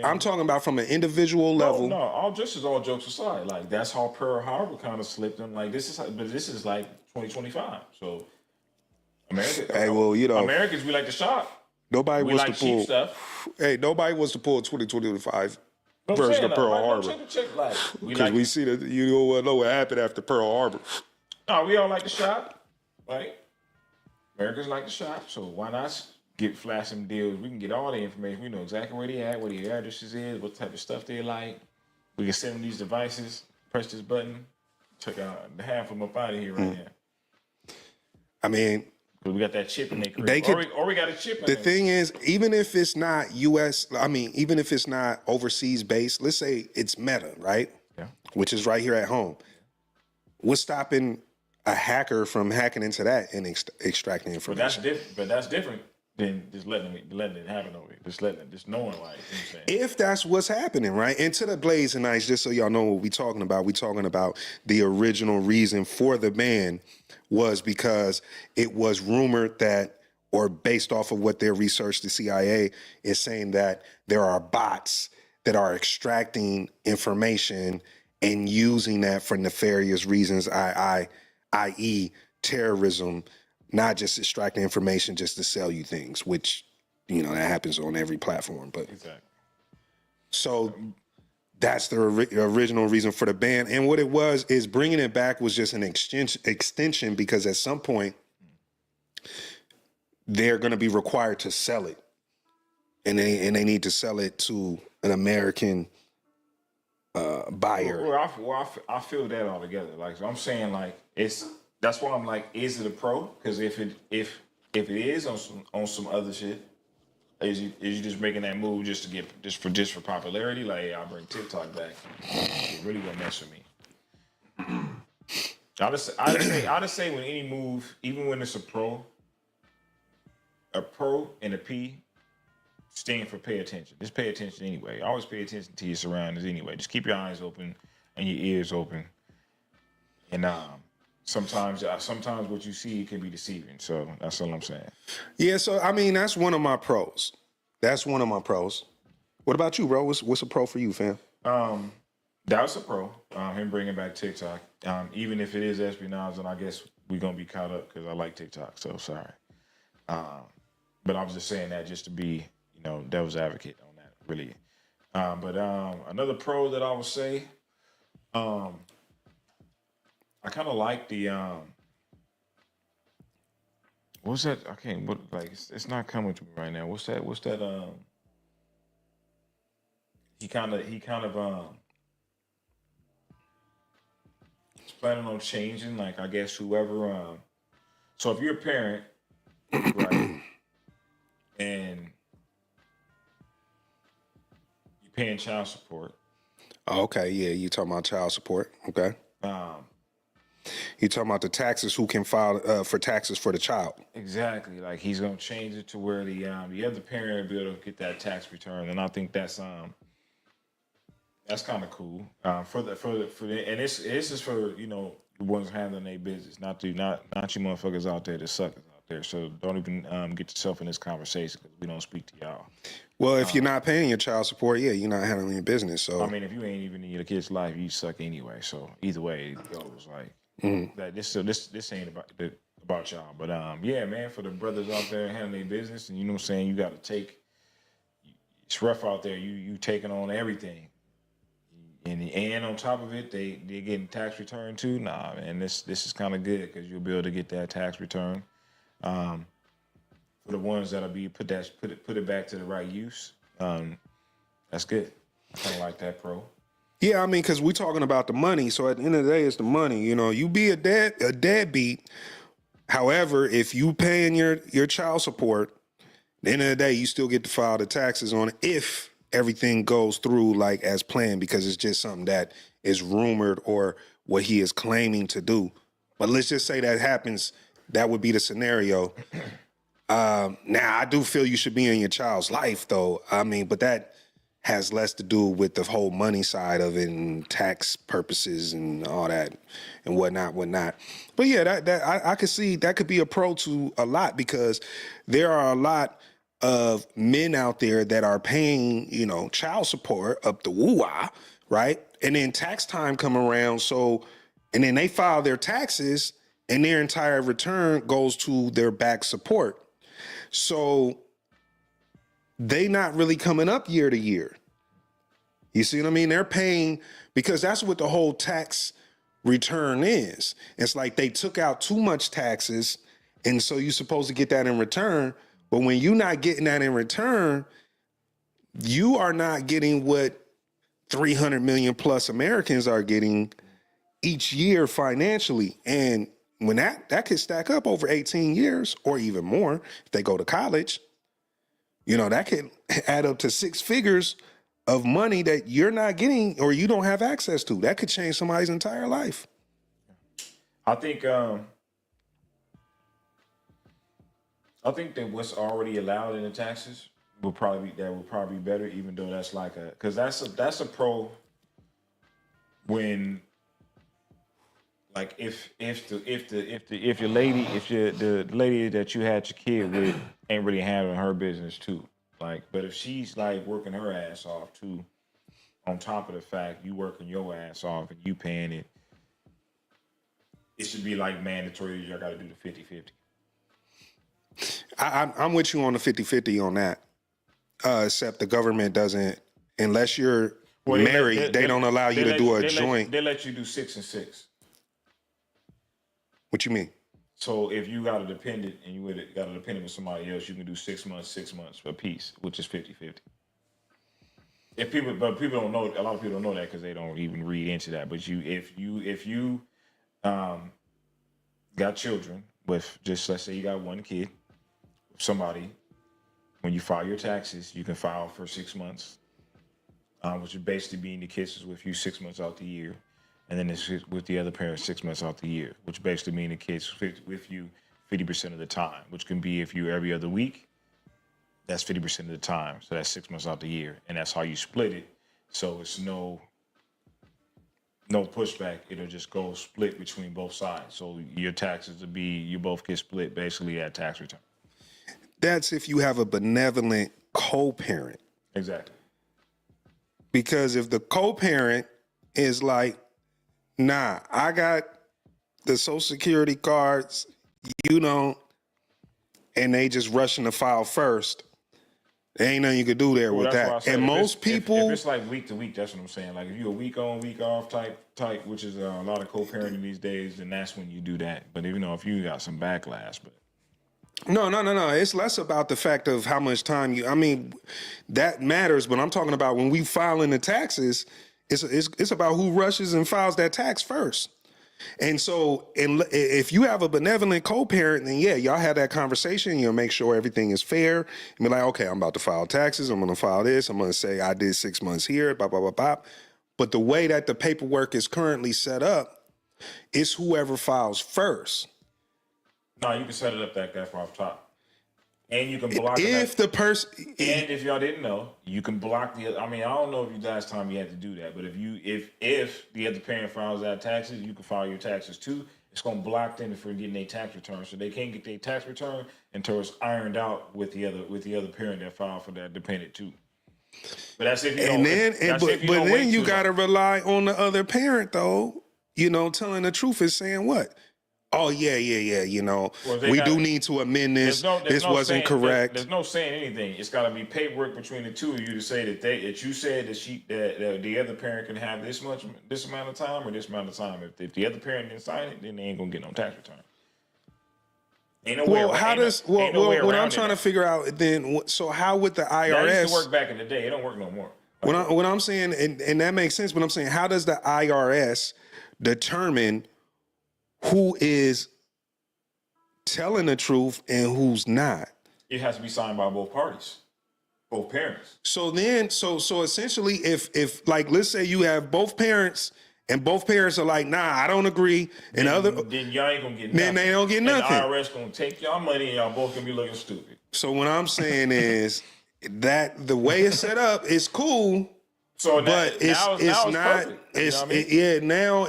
I'm talking about from an individual level. No, all jokes aside. Like that's how Pearl Harbor kind of slipped in. Like this is like 2025. So America. Hey, well, Americans, we like to shop. Nobody we was like to pull cheap stuff. Hey, nobody was to pull 2025 version of Pearl Harbor. Because we see that you don't know what happened after Pearl Harbor. No, we all like to shop, right? Americans like to shop, so why not flash some deals? We can get all the information. We know exactly where they at, where their addresses is, what type of stuff they like. We can send them these devices, press this button, check out half of them up out of here right now. I mean, we got that chip in their crib. Or we got a chip in there. The thing is, even if it's not U.S., even if it's not overseas based, let's say it's Meta, right? Yeah. Which is right here at home. What's stopping a hacker from hacking into that and extracting information? But that's different than just letting it happen over here. Just knowing, like, you know what I'm saying? If that's what's happening, right? And to the Blazing Nights, just so y'all know what we're talking about, we're talking about the original reason for the ban was because it was rumored that, or based off of what their research, the CIA is saying that there are bots that are extracting information and using that for nefarious reasons, i.e. terrorism, not just extracting information just to sell you things, which, that happens on every platform. But exactly. So that's the original reason for the ban. And what it was is bringing it back was just an extension because at some point they're going to be required to sell it. And they need to sell it to an American buyer. I feel that altogether. Like, so I'm saying, like, that's why I'm like, is it a pro? Because if it is on some other shit, is you just making that move just to get just for popularity? Like, hey, I'll bring TikTok back. It really gonna mess with me. I just say when any move, even when it's a pro and a P stand for pay attention. Just pay attention anyway. Always pay attention to your surroundings anyway. Just keep your eyes open and your ears open. And sometimes what you see can be deceiving. So that's all I'm saying. Yeah, so I mean that's one of my pros. What about you, bro? What's a pro for you, fam? That's a pro. Him bringing back TikTok. Even if it is espionage, and I guess we're gonna be caught up because I like TikTok. So sorry. But I was just saying that just to be, devil's advocate on that, really. But another pro that I would say, I kind of like the what's that? I can't. It's not coming to me right now. What's that? He kind of he's planning on changing. Like, I guess whoever. So if you're a parent, right, and you're paying child support. Oh, okay, yeah, you talking about child support? Okay. You talking about the taxes? Who can file for taxes for the child? Exactly. Like he's gonna change it to where the other parent will be able to get that tax return, and I think that's kind of cool. And this is for the ones handling their business, not you motherfuckers out there, the suckers out there. So don't even get yourself in this conversation because we don't speak to y'all. Well, if you're not paying your child support, yeah, you're not handling your business. So I mean, if you ain't even in your kid's life, you suck anyway. So either way it goes, like that. This ain't about y'all, but yeah, man, for the brothers out there handling their business, and you know what I'm saying, you got to take. It's rough out there. You taking on everything. And on top of it, they're getting tax return too. Nah, man, this is kind of good because you'll be able to get that tax return. For the ones that'll be put it back to the right use. That's good. I kind of like that, pro. yeah, I mean, because we're talking about the money. So at the end of the day, it's the money. You be a deadbeat. However, if you paying your child support, at the end of the day, you still get to file the taxes on it if everything goes through like as planned, because it's just something that is rumored or what he is claiming to do. But let's just say that happens. That would be the scenario. Now, I do feel you should be in your child's life, though. I mean, but that has less to do with the whole money side of it and tax purposes and all that and whatnot. But yeah, that I could see that could be a pro to a lot, because there are a lot of men out there that are paying, child support up the woo-wah, right? And then tax time come around, and then they file their taxes and their entire return goes to their back support. So they not really coming up year to year. You see what I mean? They're paying, because that's what the whole tax return is. It's like they took out too much taxes, and so you're supposed to get that in return. But when you're not getting that in return, you are not getting what 300 million plus Americans are getting each year financially. And when that could stack up over 18 years or even more, if they go to college, that could add up to six figures of money that you're not getting or you don't have access to. That could change somebody's entire life. I think that what's already allowed in the taxes will probably be better, even though that's like because that's a pro when, like, if the lady that you had your kid with ain't really handling her business too, like, but if she's like working her ass off too, on top of the fact you working your ass off and you paying it, it should be like mandatory. You got to do the 50-50. I'm with you on the 50-50 on that, except the government doesn't, unless you're married, they don't allow you to do a joint. They let you do 6 and 6. What you mean? So if you got a dependent and you got a dependent with somebody else, you can do 6 months a piece, which is 50-50. People don't know. A lot of people don't know that because they don't even read into that. But if you got children with, just let's say you got one kid, somebody, when you file your taxes, you can file for 6 months, which would basically mean the kids is with you 6 months out the year, and then it's with the other parent 6 months out the year, which basically mean the kids with you 50% of the time, which can be if you every other week, that's 50% of the time, so that's 6 months out the year, and that's how you split it. So it's no pushback. It'll just go split between both sides. So your taxes will be, you both get split basically at tax return. That's if you have a benevolent co-parent. Exactly. Because if the co-parent is like, nah, I got the Social Security cards, you don't, and they just rushing to file first, there ain't nothing you could do there with that. And most people, if it's like week to week, that's what I'm saying. Like if you're a week on, week off type, which is a lot of co-parenting these days, then that's when you do that. But if you got some backlash, but No. It's less about the fact of how much time that matters, but I'm talking about when we filing the taxes, it's about who rushes and files that tax first. And so if you have a benevolent co-parent, then yeah, y'all have that conversation. You'll make sure everything is fair. And be like, okay, I'm about to file taxes. I'm going to file this. I'm going to say I did 6 months here, blah, blah, blah, blah. But the way that the paperwork is currently set up, it's whoever files first. No, you can set it up that far off top. And you can block if the person. And if y'all didn't know, you can block the. I mean, I don't know if you last time you had to do that, but if the other parent files out taxes, you can file your taxes too. It's gonna block them from getting their tax return, so they can't get their tax return until it's ironed out with the other parent that filed for that dependent too. But that's if you don't. But then you gotta rely on the other parent though. You know, telling the truth is saying what? Oh yeah. You know, we do need to amend this. This wasn't correct. There's no saying anything. It's got to be paperwork between the two of you to say that you said that the other parent can have this amount of time or this amount of time. If the other parent didn't sign it, then they ain't gonna get no tax return. What I'm trying to figure out then. So how would the IRS? That used to work back in the day. It don't work no more. What I'm saying, and that makes sense. But I'm saying, how does the IRS determine who is telling the truth and who's not? It has to be signed by both parties, both parents. So essentially, if like, let's say you have both parents and both parents are like, nah, I don't agree, and then y'all ain't gonna get nothing. Then they don't get nothing. And the IRS gonna take y'all money and y'all both gonna be looking stupid. So what I'm saying is that the way it's set up is cool. So but now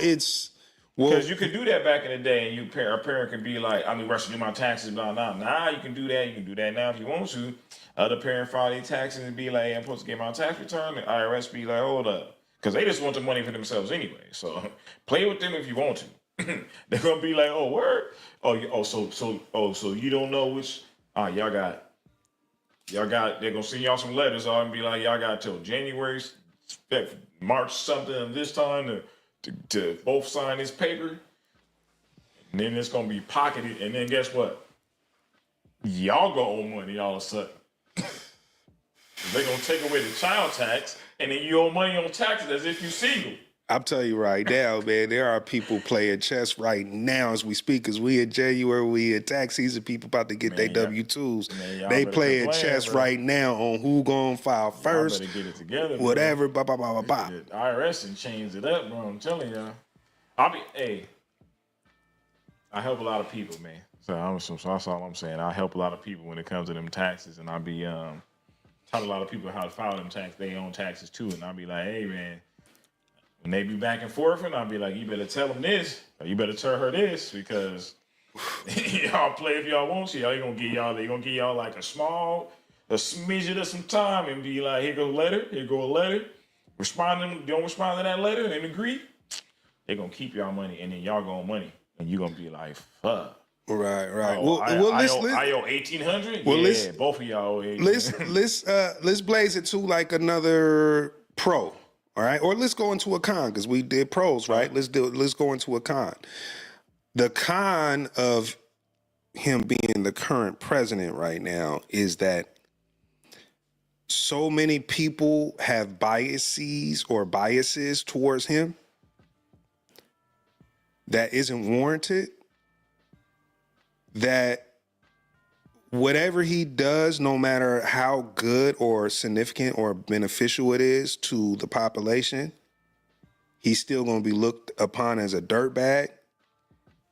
it's. Because you could do that back in the day, and a parent could be like, I mean, rush to do my taxes, blah, blah. Now you can do that. You can do that now if you want to. Other parent file their taxes and be like, hey, I'm supposed to get my tax return. The IRS be like, hold up. Because they just want the money for themselves anyway. So play with them if you want to. They're going to be like, oh, word? So you don't know which, y'all got, they're going to send y'all some letters and be like, y'all got till January, March something of this time to both sign this paper, and then it's gonna be pocketed, and then guess what? Y'all gonna owe money all of a sudden. They're gonna take away the child tax, and then you owe money on taxes as if you single. I'm telling you right now, man, there are people playing chess right now as we speak. Because we in January, we in tax season, people about to get their W-2s. They playing chess right now on who gonna file first. Y'all better get it together. Whatever, The IRS and changed it up, bro. I'm telling y'all. I help a lot of people, man. So that's all I'm saying. I help a lot of people when it comes to them taxes, and I be taught a lot of people how to file them their own taxes too. And I'll be like, hey, man. When they be back and forth, and I'll be like, you better tell them this, or you better tell her this, because y'all play if y'all want to. They gonna give y'all like a smidget of some time and be like, here go a letter. Don't respond to that letter and agree. They gonna keep y'all money, and then y'all gonna money, and you gonna be like, fuck. Right. Oh, I owe 1,800. Well, yeah, both of y'all owe 1,800. Let's blaze it to like another pro. All right, or let's go into a con because we did pros, right? Let's go into a con. The con of him being the current president right now is that so many people have biases towards him that isn't warranted. That whatever he does, no matter how good or significant or beneficial it is to the population, he's still going to be looked upon as a dirtbag.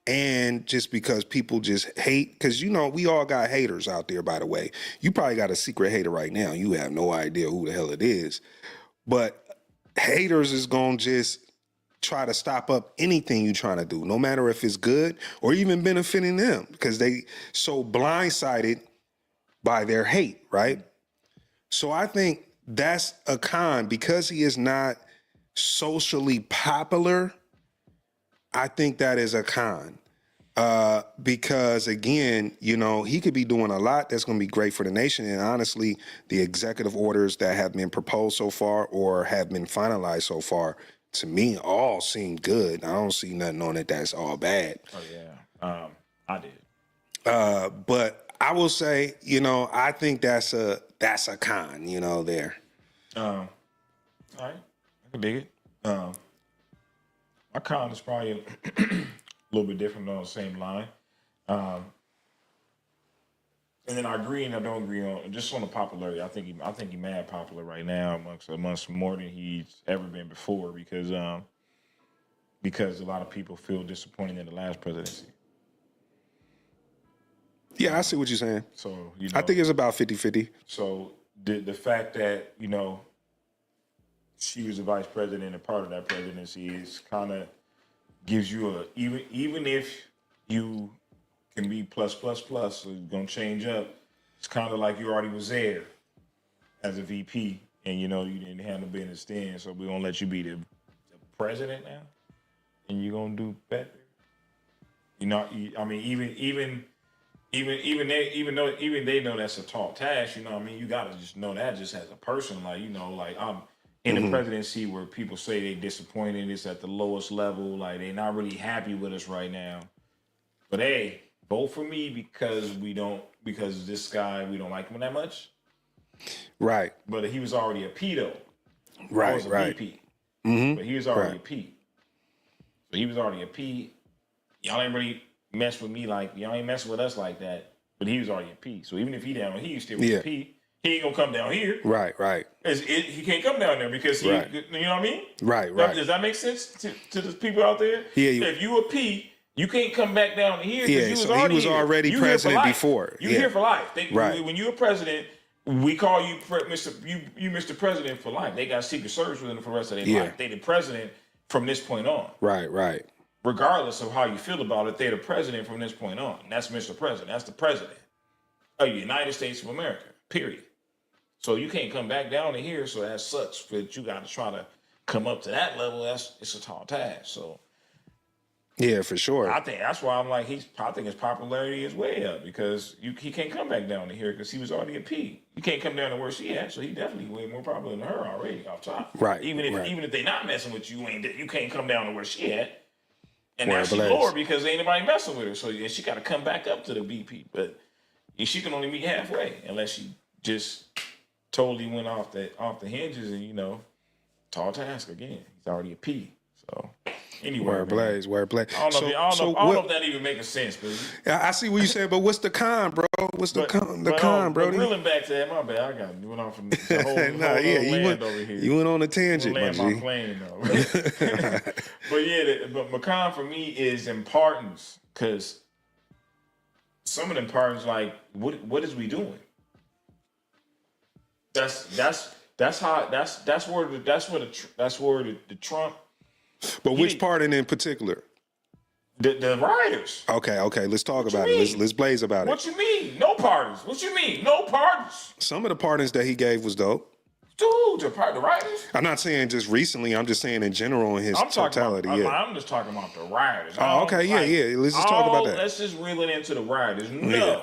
And just because people just hate, because, you know, we all got haters out there, by the way. You probably got a secret hater right now. You have no idea who the hell it is. But haters is going to just try to stop up anything you're trying to do, no matter if it's good or even benefiting them, because they so blindsided by their hate, right? So I think that's a con. Because he is not socially popular, I think that is a con. Because again, you know, he could be doing a lot that's going to be great for the nation. And honestly, the executive orders that have been proposed so far or have been finalized so far, to me, all seem good. I don't see nothing on it that's all bad. Oh yeah, I did. But I will say, you know, I think that's a con. You know, there. All right, I can dig it. My con is probably a little bit different on the same line. And then I agree and I don't agree on just on the popularity. I think he mad popular right now amongst more than he's ever been before because a lot of people feel disappointed in the last presidency. Yeah, I see what you're saying. So I think it's about 50-50. So the fact that she was the vice president and part of that presidency is kind of gives you a even if you can be plus so it's gonna change up. It's kind of like you already was there as a VP, and you didn't handle business then, so we're gonna let you be the president now, and you're gonna do better. I mean, even they know that's a tall task. You gotta just know that just as a person, like I'm in the presidency where people say they disappointed. It's at the lowest level, like they're not really happy with us right now. But hey, vote for me because this guy, we don't like him that much. Right. But he was already a P though. Right. I was a Right. VP. Mm-hmm. But he was already a P. So he was already a P. Y'all ain't really mess with me y'all ain't messing with us like that. But he was already a P. So even if he down, he still was a P. He ain't gonna come down here. Right. Right. He can't come down there because you know what I mean? Right. Right. Does that make sense to the people out there? Yeah. If you a P, you can't come back down here because Yeah. So he was already president before. You're here for life. Right. When you're a president, we call you Mr. President for life. They got Secret Service with them for the rest of their life. They the president from this point on. Right. Right. Regardless of how you feel about it, they're the president from this point on. That's Mr. President. That's the president of the United States of America. Period. So you can't come back down to here. So that sucks. But you got to try to come up to that level. It's a tall task. So yeah, for sure. I think that's why I'm like I think his popularity is way up because he can't come back down to here because he was already a P. You can't come down to where she at. So he definitely way more popular than her already off top. Right. Even if they not messing with you, you can't come down to where she at. And now she's Blaze. lower because ain't anybody messing with her. So she got to come back up to the VP. But she can only meet halfway unless she just totally went off the hinges and tall task again. He's already a P. So anyway, Word Blaze. I don't know if that even makes sense, but I see what you saying, but what's the con, bro? What's the con, bro? Reeling back to that, my bad. Went off from the whole, you went over here. You went on a tangent, land my my plane though. But my con for me is importance because some of the importance, like what is we doing? That's where the Trump. But which part in particular? The rioters. Okay. Let's talk about it. Let's blaze about it. What you mean? No pardons. What you mean? No pardons. Some of the pardons that he gave was dope. Dude, the rioters. I'm not saying just recently. I'm just saying in general in his totality. I'm just talking about the rioters. Oh, okay. Yeah. Let's just talk about that. Let's just reel it into the rioters. No. Yeah.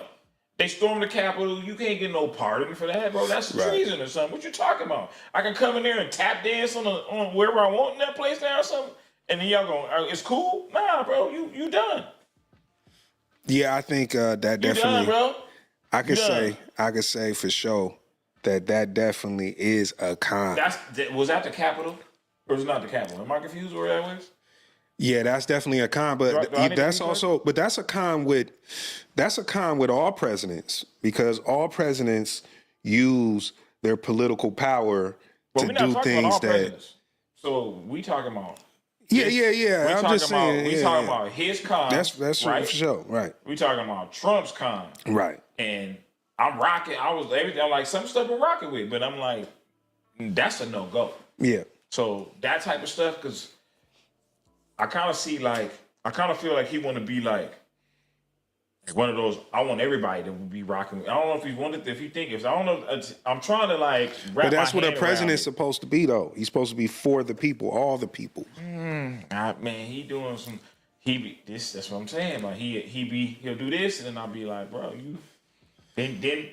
They stormed the Capitol. You can't get no pardon for that, bro. That's treason or something. What you talking about? I can come in there and tap dance on wherever I want in that place now or something, and then y'all going, it's cool? Nah, bro. You done. Yeah, I think that definitely. Done, bro. I could say for sure that definitely is a con. Was that the Capitol or was it not the Capitol? Am I confused where that was? Yeah, that's definitely a con, but that's a con with all presidents because all presidents use their political power to do things that. Presidents. So we talking about. Yeah. I'm just saying. We talking about his con. That's right? For sure, right? We talking about Trump's con, right? And I'm rocking. I was everything. I'm like some stuff I'm rocking with, but I'm like, that's a no go. Yeah. So that type of stuff because. I kind of feel like he want to be like one of those. I want everybody to be rocking. I don't know I'm trying to like. But that's what a president's supposed to be, though. He's supposed to be for the people, all the people. Man, he doing some. That's what I'm saying. Like he'll do this, and then I'll be like, bro, you then.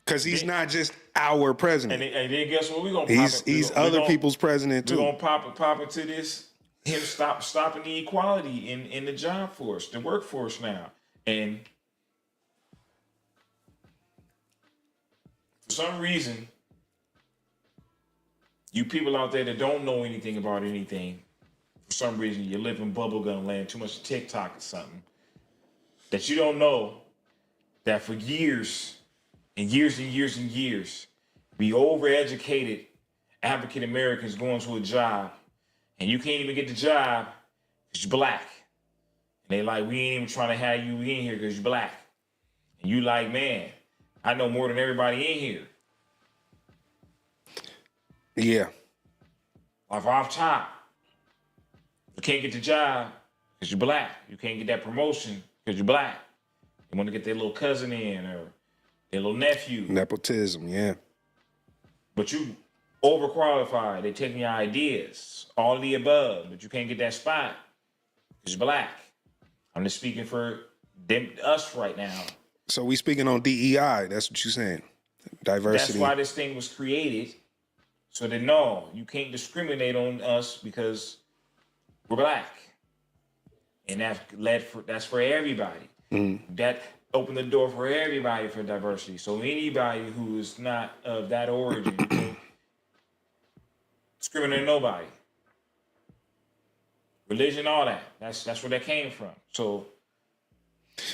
Because he's not just our president. And then guess what? He's other people's president too. We're gonna pop into this. Him stopping the equality in the job force, the workforce now. And for some reason, you people out there that don't know anything about anything, for some reason you live in bubblegum land, too much TikTok or something, that you don't know that for years and years and years and years, be overeducated African Americans going to a job, and you can't even get the job because you're black. And they like, we ain't even trying to have you in here because you're black. And you like, man, I know more than everybody in here. Yeah. Like off top, you can't get the job because you're black. You can't get that promotion because you're black. You want to get their little cousin in or their little nephew. Nepotism, yeah. But you overqualified. They taking your ideas, all of the above, but you can't get that spot because you're black. I'm just speaking for them, us right now. So we speaking on DEI. That's what you're saying. Diversity. That's why this thing was created. So that no, you can't discriminate on us because we're black. And that's for everybody. That opened the door for everybody for diversity. So anybody who is not of that origin, you can't discriminate on nobody. Religion, all that. That's where that came from. So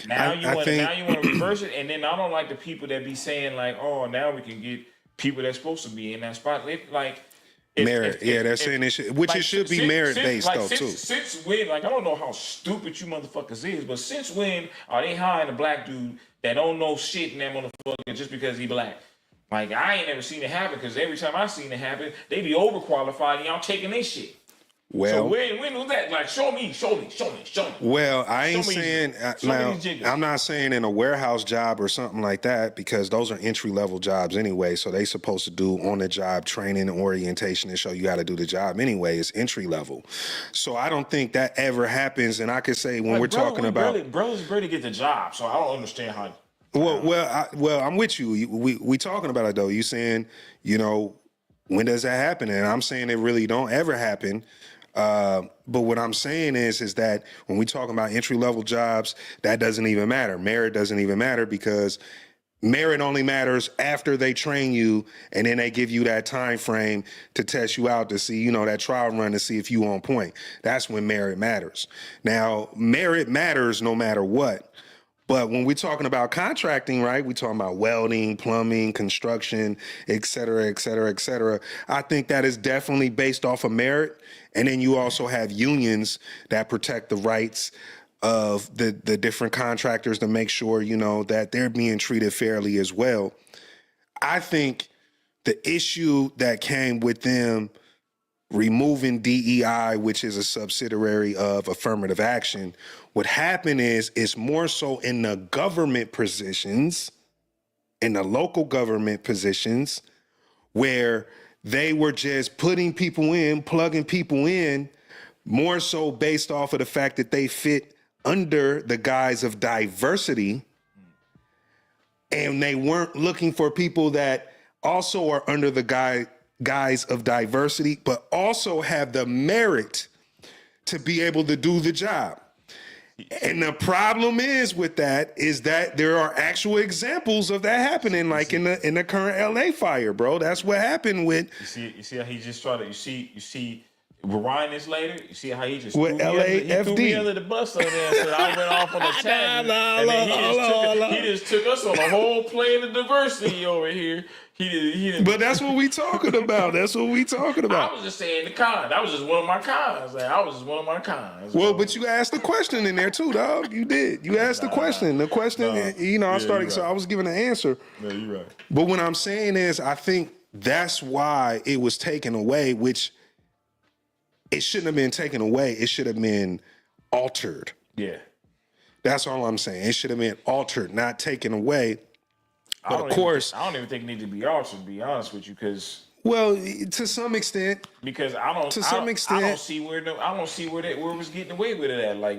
now you want to reverse it, and then I don't like the people that be saying like, oh, now we can get people that's supposed to be in that spot. Merit, they're saying it should, which like, it should be merit based though too. Since when, like I don't know how stupid you motherfuckers is, but since when are they hiring a black dude that don't know shit in that motherfucker just because he black? Like I ain't never seen it happen because every time I seen it happen, they be overqualified and y'all taking their shit. Well, so when was that? Like show me. Well, I ain't saying now. I'm not saying in a warehouse job or something like that because those are entry level jobs anyway. So they supposed to do on the job training and orientation and show you how to do the job anyway. It's entry level. So I don't think that ever happens. And I could say when we're talking about brothers barely get the job. So I don't understand how. Well, I'm with you. We talking about it though. You saying when does that happen? And I'm saying it really don't ever happen. But what I'm saying is that when we talk about entry level jobs, that doesn't even matter. Merit doesn't even matter because merit only matters after they train you and then they give you that time frame to test you out to see, that trial run to see if you on point. That's when merit matters. Now, merit matters no matter what. But when we're talking about contracting, right, we're talking about welding, plumbing, construction, et cetera, et cetera, et cetera. I think that is definitely based off of merit. And then you also have unions that protect the rights of the different contractors to make sure, that they're being treated fairly as well. I think the issue that came with them removing DEI, which is a subsidiary of affirmative action, what happened is it's more so in the government positions, in the local government positions, where they were just putting people in, plugging people in, more so based off of the fact that they fit under the guise of diversity. And they weren't looking for people that also are under the guise of diversity, but also have the merit to be able to do the job. And the problem is with that is that there are actual examples of that happening, like in the current LA fire, bro. That's what happened with. You see how he just tried to. You see. Rewind this later. You see how he just threw me under the bus on there. So I went off on a tangent, and then he just took us on a whole plane of diversity over here. He didn't. But that's what we talking about. That's what we talking about. I was just saying the con. That was just one of my cons. I was just one of my cons. Well, but you asked the question in there too, dog. You did. You asked the question. The question, I started. Right. So I was giving an answer. No, you're right. But what I'm saying is, I think that's why it was taken away, which. It shouldn't have been taken away. It should have been altered. Yeah. That's all I'm saying. It should have been altered, not taken away. But I don't even think it needs to be altered, to be honest with you, because. Well, to some extent. Because I don't see where it was getting away with it at. Like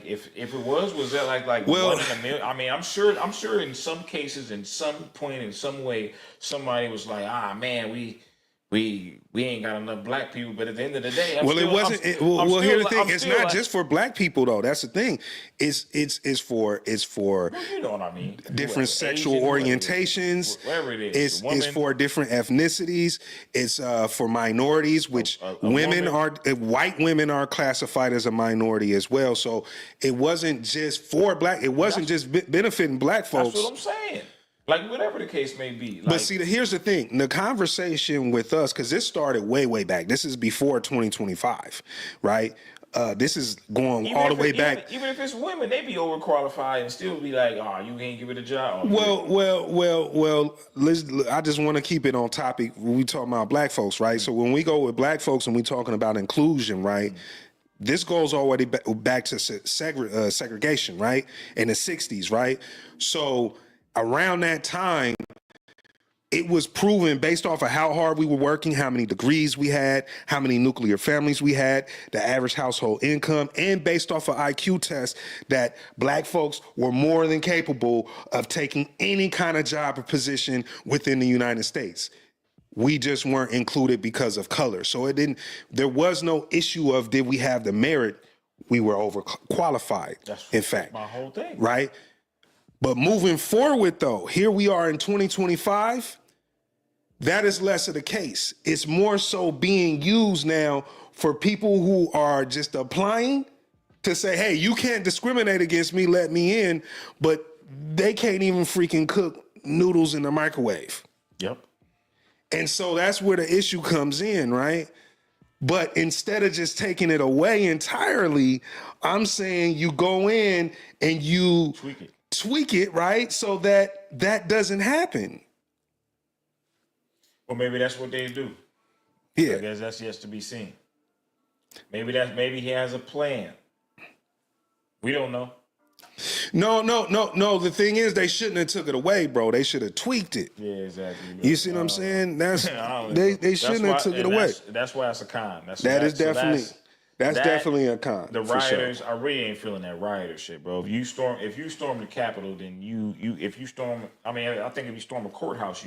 if it was that like well, 1 in a million? I mean, I'm sure in some cases, in some point, in some way, somebody was like, man, we ain't got enough black people, but at the end of the day, here's the thing. It's not just for black people though. That's the thing. It's for you know what I mean. Different sexual orientations. Whatever it is. It's for different ethnicities. It's for minorities, which white women are classified as a minority as well. So it wasn't just for black. It wasn't just benefiting black folks. That's what I'm saying. Like whatever the case may be. Like, But see, here's the thing: the conversation with us, because this started way back. This is before 2025, right? This is going all the way back. Even if it's women, they be overqualified and still be like, "Oh, you can't give it a job." Well. I just want to keep it on topic. When we talking about black folks, right? So when we go with black folks and we talking about inclusion, right? This goes already back to segregation, right? In the 60s, right? So around that time, it was proven based off of how hard we were working, how many degrees we had, how many nuclear families we had, the average household income, and based off of IQ tests that black folks were more than capable of taking any kind of job or position within the United States. We just weren't included because of color. So there was no issue of did we have the merit? We were overqualified. In fact, my whole thing. Right? But moving forward though, here we are in 2025. That is less of the case. It's more so being used now for people who are just applying to say, hey, you can't discriminate against me, let me in, but they can't even freaking cook noodles in the microwave. Yep. And so that's where the issue comes in, right? But instead of just taking it away entirely, I'm saying you go in and you tweak it, right? So that doesn't happen. Well, maybe that's what they do. Yeah. I guess that's yet to be seen. Maybe he has a plan. We don't know. No. The thing is, they shouldn't have took it away, bro. They should have tweaked it. Yeah, exactly. You see what I'm saying? That's they shouldn't have took it away. That's why it's a con. That's definitely a con. The rioters, sure. I really ain't feeling that rioter shit, bro. If you storm the Capitol, then if you storm, I think if you storm a courthouse,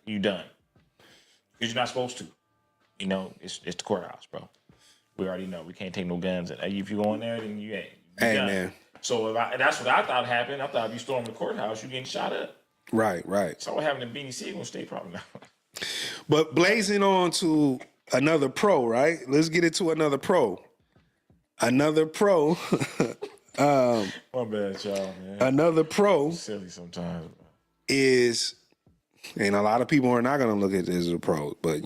you done. Because you're not supposed to. You know, it's the courthouse, bro. We already know we can't take no guns. And if you go in there, then you ain't. Hey, done. man. So that's what I thought happened. I thought if you storm the courthouse, you getting shot up. Right. So what happened in BDC gonna stay probably now. But blazing on to another pro, right? Let's get into another pro. Another pro. My bad, y'all, man. Another pro. Silly sometimes. Is, and a lot of people are not going to look at this as a pro, but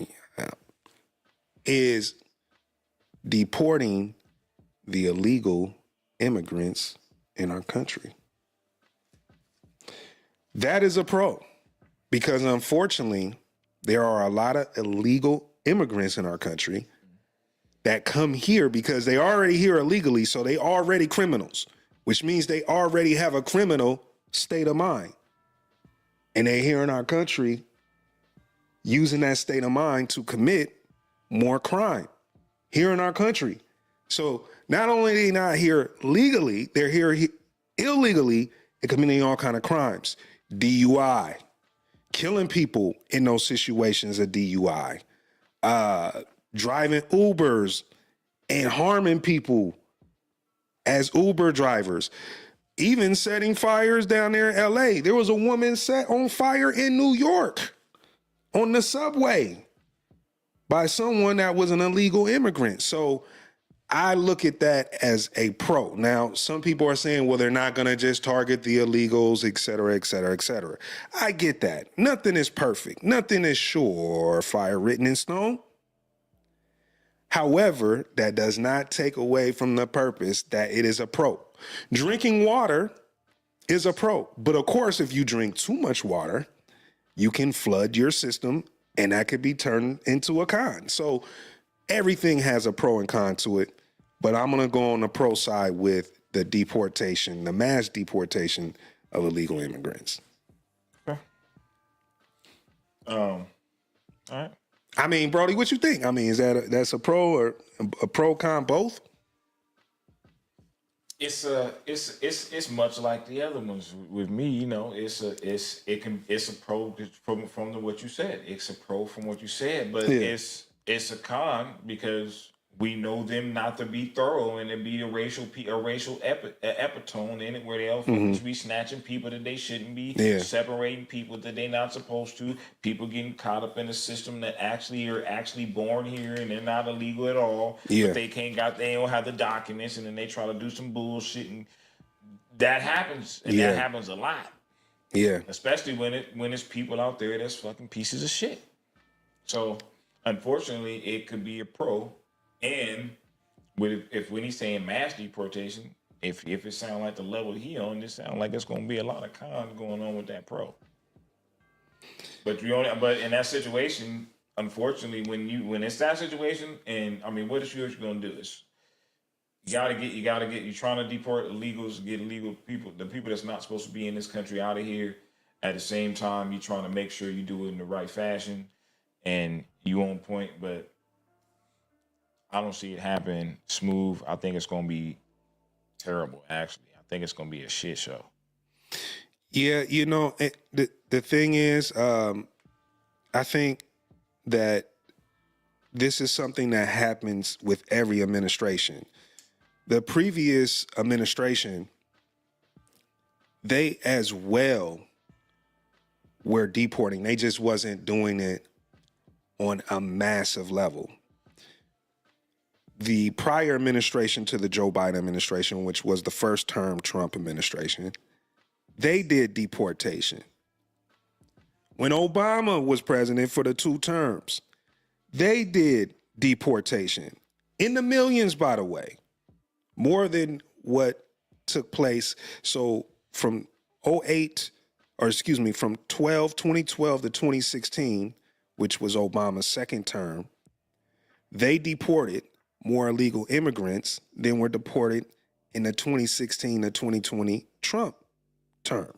is deporting the illegal immigrants in our country. That is a pro, because unfortunately, there are a lot of illegal immigrants in our country that come here because they already here illegally, so they already criminals, which means they already have a criminal state of mind. And they're here in our country using that state of mind to commit more crime here in our country. So not only are they not here legally, they're here illegally and committing all kind of crimes. DUI, killing people in those situations of DUI, driving Ubers and harming people as Uber drivers. Even setting fires down there in LA. There was a woman set on fire in New York on the subway by someone that was an illegal immigrant. So I look at that as a pro. Now, some people are saying, well, they're not going to just target the illegals, et cetera, et cetera, et cetera. I get that. Nothing is perfect. Nothing is sure fire written in stone. However, that does not take away from the purpose that it is a pro. Drinking water is a pro. But of course, if you drink too much water, you can flood your system and that could be turned into a con. So everything has a pro and con to it. But I'm going to go on the pro side with the deportation, the mass deportation of illegal immigrants. Okay. All right. I mean, Brody, what you think? I mean, is that's a pro or a pro con both? It's much like the other ones with me. You know, it's a pro from what you said. It's a pro from what you said, but it's a con because we know them not to be thorough and to be a racial epitome in it, where they all be snatching people that they shouldn't be, separating people that they're not supposed to, people getting caught up in a system that are born here and they're not illegal at all, but they don't have the documents, and then they try to do some bullshit, and that happens, and that happens a lot. Yeah. Especially when it's people out there that's fucking pieces of shit. So unfortunately, it could be a pro, and when he's saying mass deportation, if it sounds like the level he on, it sounds like it's gonna be a lot of cons going on with that pro. But but in that situation, unfortunately, when it's that situation, and I mean, what is you gonna do? Is you're trying to deport illegals, get illegal people, the people that's not supposed to be in this country out of here. At the same time, you're trying to make sure you do it in the right fashion and you on point, but I don't see it happen smooth. I think it's gonna be terrible, actually. I think it's gonna be a shit show. Yeah, the thing is, I think that this is something that happens with every administration. The previous administration, they as well were deporting. They just wasn't doing it on a massive level. The prior administration to the Joe Biden administration, which was the first term Trump administration, they did deportation. When Obama was president for the 2 terms, they did deportation in the millions, by the way, more than what took place. So from 2012 to 2016, which was Obama's second term, they deported more illegal immigrants than were deported in the 2016 to 2020 Trump term.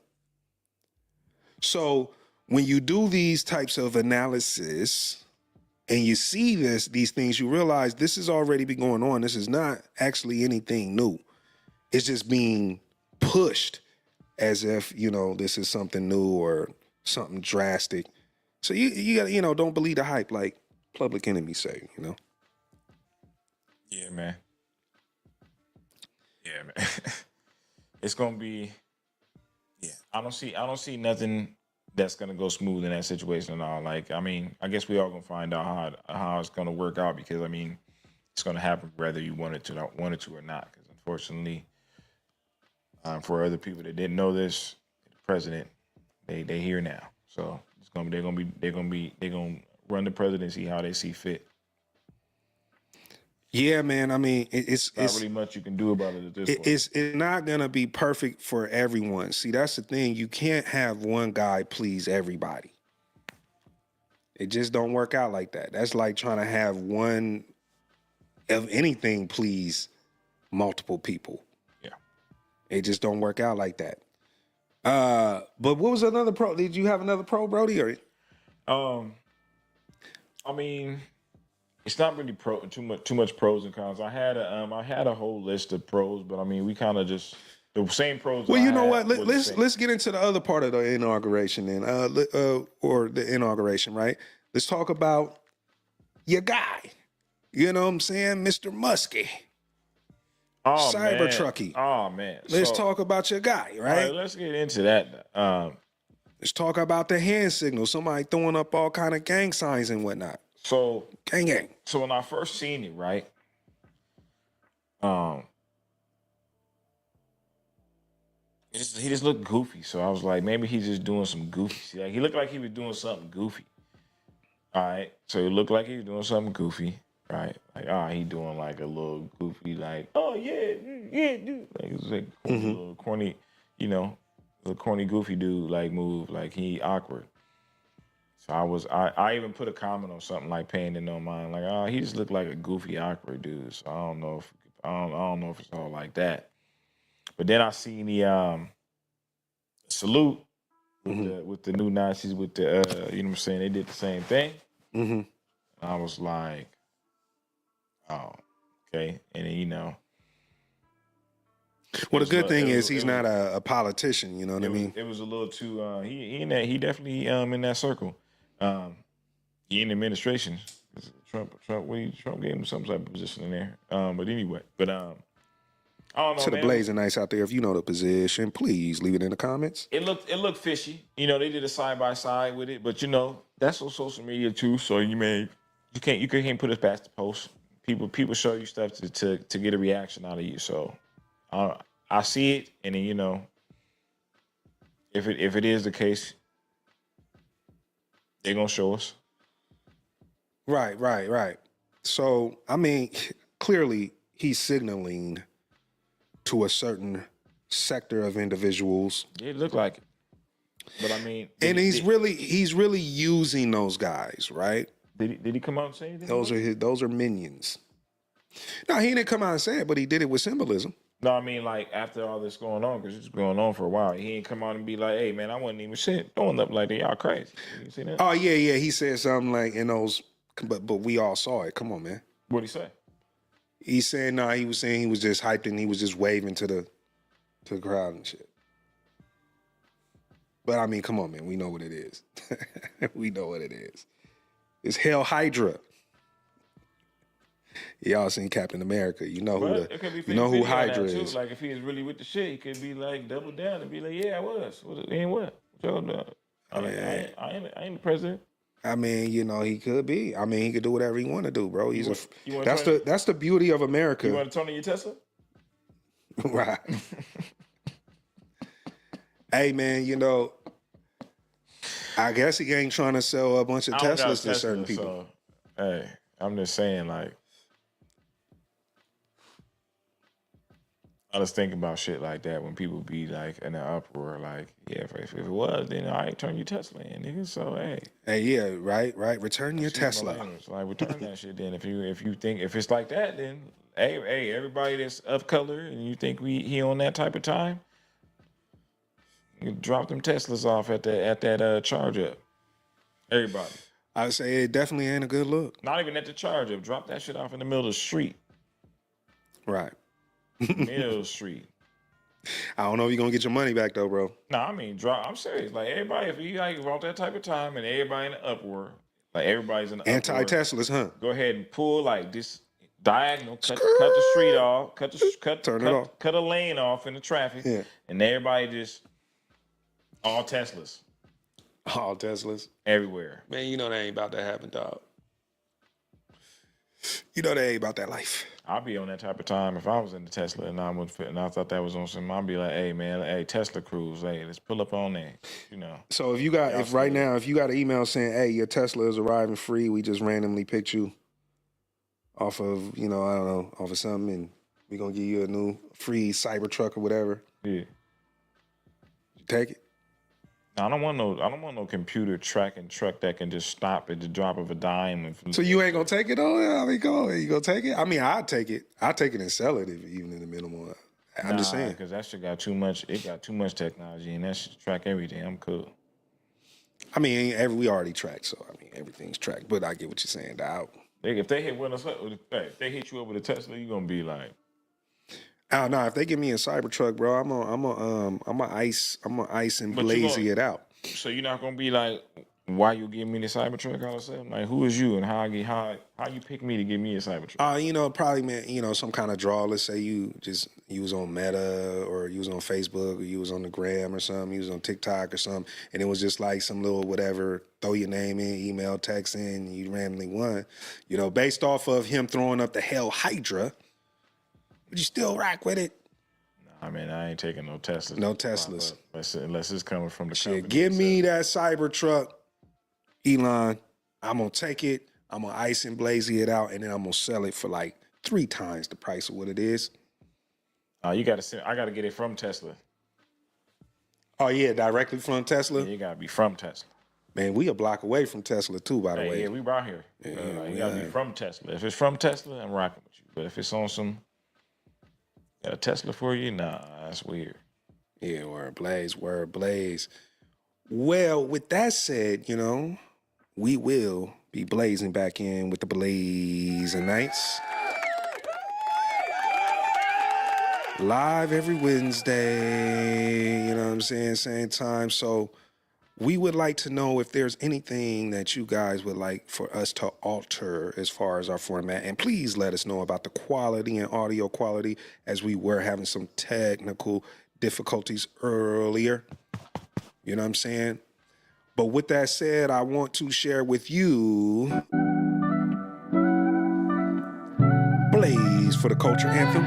So when you do these types of analysis and you see these things, you realize this has already been going on. This is not actually anything new. It's just being pushed as if, this is something new or something drastic. So you got, don't believe the hype, like Public Enemy say, Yeah, man. It's gonna be. Yeah, I don't see nothing that's gonna go smooth in that situation at all. Like, I mean, I guess we all gonna find out how it's gonna work out, because I mean, it's gonna happen whether you want it to or not. Because unfortunately, for other people that didn't know this, the president, they here now. So they're gonna run the presidency how they see fit. Yeah, man. I mean, it's not really much you can do about it at this point. It's not gonna be perfect for everyone. See, that's the thing. You can't have one guy please everybody. It just don't work out like that. That's like trying to have one of anything please multiple people. Yeah, it just don't work out like that. But what was another pro? Did you have another pro, Brody? Or I mean, it's not really too much pros and cons. I had a whole list of pros, but I mean, we kind of just the same pros. Well, you know what? Let's get into the other part of the inauguration then, or the inauguration, right? Let's talk about your guy. You know what I'm saying, Mr. Muskie. Oh, Cybertrucky. Oh man. Let's talk about your guy, right? All right, let's get into that. Let's talk about the hand signal. Somebody throwing up all kind of gang signs and whatnot. So gang. So when I first seen it, right? He just looked goofy. So I was like, maybe he's just doing some goofy. See, like, he looked like he was doing something goofy. All right. So it looked like he was doing something goofy. Right. Like, he doing like a little goofy, like, oh yeah, dude. Like, it was like a little corny, little corny goofy dude, like, move, like he awkward. So I even put a comment on something like paying it no mind, like, he just looked like a goofy, awkward dude. So I don't know if it's all like that. But then I seen the salute with the new Nazis, with the you know what I'm saying, they did the same thing. And I was like, oh, okay. And then, well, the good thing is he's not a politician, you know what I mean? It was a little too he definitely in that circle. He in the administration. Trump gave him some type of position in there. But anyway, I don't know. To the blazing nice out there, if you know the position, please leave it in the comments. It looked fishy. They did a side by side with it, but that's on social media too. So you can't put it past the post. People show you stuff to get a reaction out of you. So I see it, and then if it is the case, they're gonna show us. Right. So, I mean, clearly he's signaling to a certain sector of individuals. It looked like it. But I mean, And he's really using those guys, right? Did he come out and say anything? Those are minions. No, he didn't come out and say it, but he did it with symbolism. No, I mean, like, after all this going on, because it's going on for a while, he ain't come out and be like, hey, man, I wasn't even shit throwing up like that. Y'all crazy. You see that? Oh, yeah. He said something like in those, but we all saw it. Come on, man. What'd he say? He said, no, he was saying he was just hyped and he was just waving to the crowd and shit. But, I mean, come on, man. We know what it is. We know what it is. It's Hell Hydra. Y'all seen Captain America. You know who Hydra is. Like, if he is really with the shit, he could be like, double down and be like, yeah, I was. And what? I ain't the president. I mean, he could be. I mean, he could do whatever he want to do, bro. That's the beauty of America. You want to turn on your Tesla? Right. Hey, man, I guess he ain't trying to sell a bunch of Teslas to certain people. So, hey, I'm just saying, like, I just think about shit like that when people be like in an uproar, like, yeah, if it was, then I ain't turn your Tesla in, nigga. So hey, yeah, right. Return your Tesla. Like, return that shit. Then if you think if it's like that, then hey, everybody that's of color and you think he on that type of time, you drop them Teslas off at that charge up. Everybody. I say it definitely ain't a good look. Not even at the charge up. Drop that shit off in the middle of the street. Right. Middle of the street. I don't know if you're gonna get your money back though, bro. No, I mean drop. I'm serious. Like everybody, if you like want that type of time and everybody in the uproar, like everybody's in the anti-Teslas, huh? Go ahead and pull like this diagonal, cut the street off, cut a lane off in the traffic, and everybody just all Teslas. All Teslas everywhere. Man, that ain't about to happen, dog. That ain't about that life. I'll be on that type of time if I was in the Tesla and I thought that was on some. I'd be like, hey man, Tesla crews, hey, let's pull up on there. So if you got an email saying, hey, your Tesla is arriving free, we just randomly picked you off of, I don't know, off of something, and we're gonna give you a new free Cybertruck or whatever. Yeah. You take it? No, I don't want no computer tracking truck that can just stop at the drop of a dime. So you ain't gonna take it though? I mean, go on. You gonna take it? I mean, I'd take it. I'd take it and sell it even in the minimum. I'm just saying, because that shit got too much. It got too much technology, and that shit track everything. I'm cool. I mean, we already tracked, so I mean, everything's tracked. But I get what you're saying, dog. If they hit if they hit you up with a Tesla, you gonna be like, oh no! If they give me a Cybertruck, bro, I'm a ice and blazy it out. So you're not gonna be like, why you give me the Cybertruck all of a sudden? Like, who is you and how you pick me to give me a Cybertruck? Probably, man, some kind of draw. Let's say you was on Meta or you was on Facebook or you was on the Gram or something. You was on TikTok or something, and it was just like some little whatever. Throw your name in, email, text in, you randomly won. Based off of him throwing up the Hell Hydra. But you still rock with it? I mean, I ain't taking no Teslas. No Teslas. Unless it's coming from the company. Give me that Cybertruck, Elon. I'm going to take it. I'm going to ice and blazy it out, and then I'm going to sell it for like 3 times the price of what it is. I got to get it from Tesla. Oh, yeah, directly from Tesla? Yeah, you got to be from Tesla. Man, we a block away from Tesla, too, by the way. Yeah, we right here. You got to be from Tesla. If it's from Tesla, I'm rocking with you. But if it's on some... Got a Tesla for you? Nah, that's weird. Yeah, word blaze. Well, with that said, we will be blazing back in with the Blazing Nights. Live every Wednesday, you know what I'm saying? Same time. So we would like to know if there's anything that you guys would like for us to alter as far as our format. And please let us know about the quality and audio quality, as we were having some technical difficulties earlier. You know what I'm saying? But with that said, I want to share with you Blaze for the Culture Anthem.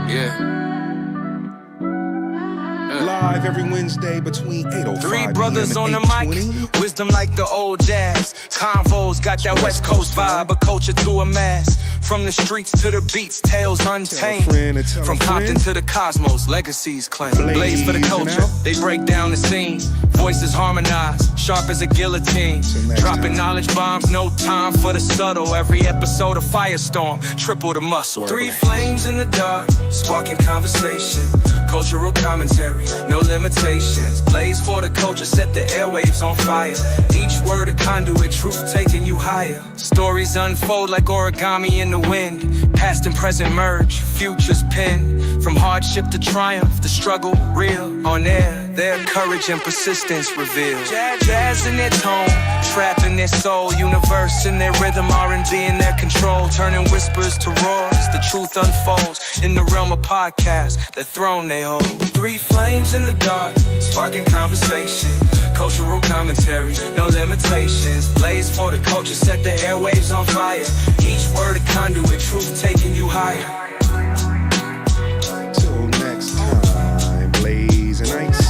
Yeah. live every Wednesday between 8:05 Three p.m. brothers and on the 8:20. mic, wisdom like the old jazz. Convos got that West Coast vibe, a culture to a mass. From the streets to the beats, tales untamed. From Compton to the cosmos, legacies claim. Blaze for the culture, they break down the scene. Voices harmonized, sharp as a guillotine. Dropping knowledge bombs, no time for the subtle. Every episode a firestorm, triple the muscle. Three flames in the dark, sparking conversation. Cultural commentary, no limitations. Blaze for the culture, set the airwaves on fire. Each word a conduit, truth taking you higher. Stories unfold like origami in the wind. Past and present merge, futures pinned. From hardship to triumph, the struggle real. On air, their courage and persistence revealed. Jazz in their tone, trap in their soul. Universe in their rhythm, R&B in their control. Turning whispers to roars, the truth unfolds. In the realm of podcasts, the throne they hold. Three flames in the dark, sparking conversation. Cultural commentary, no limitations. Blaze for the culture, set the airwaves on fire. Each word a conduit, truth taking you higher. Till next time, Blaze and Ice.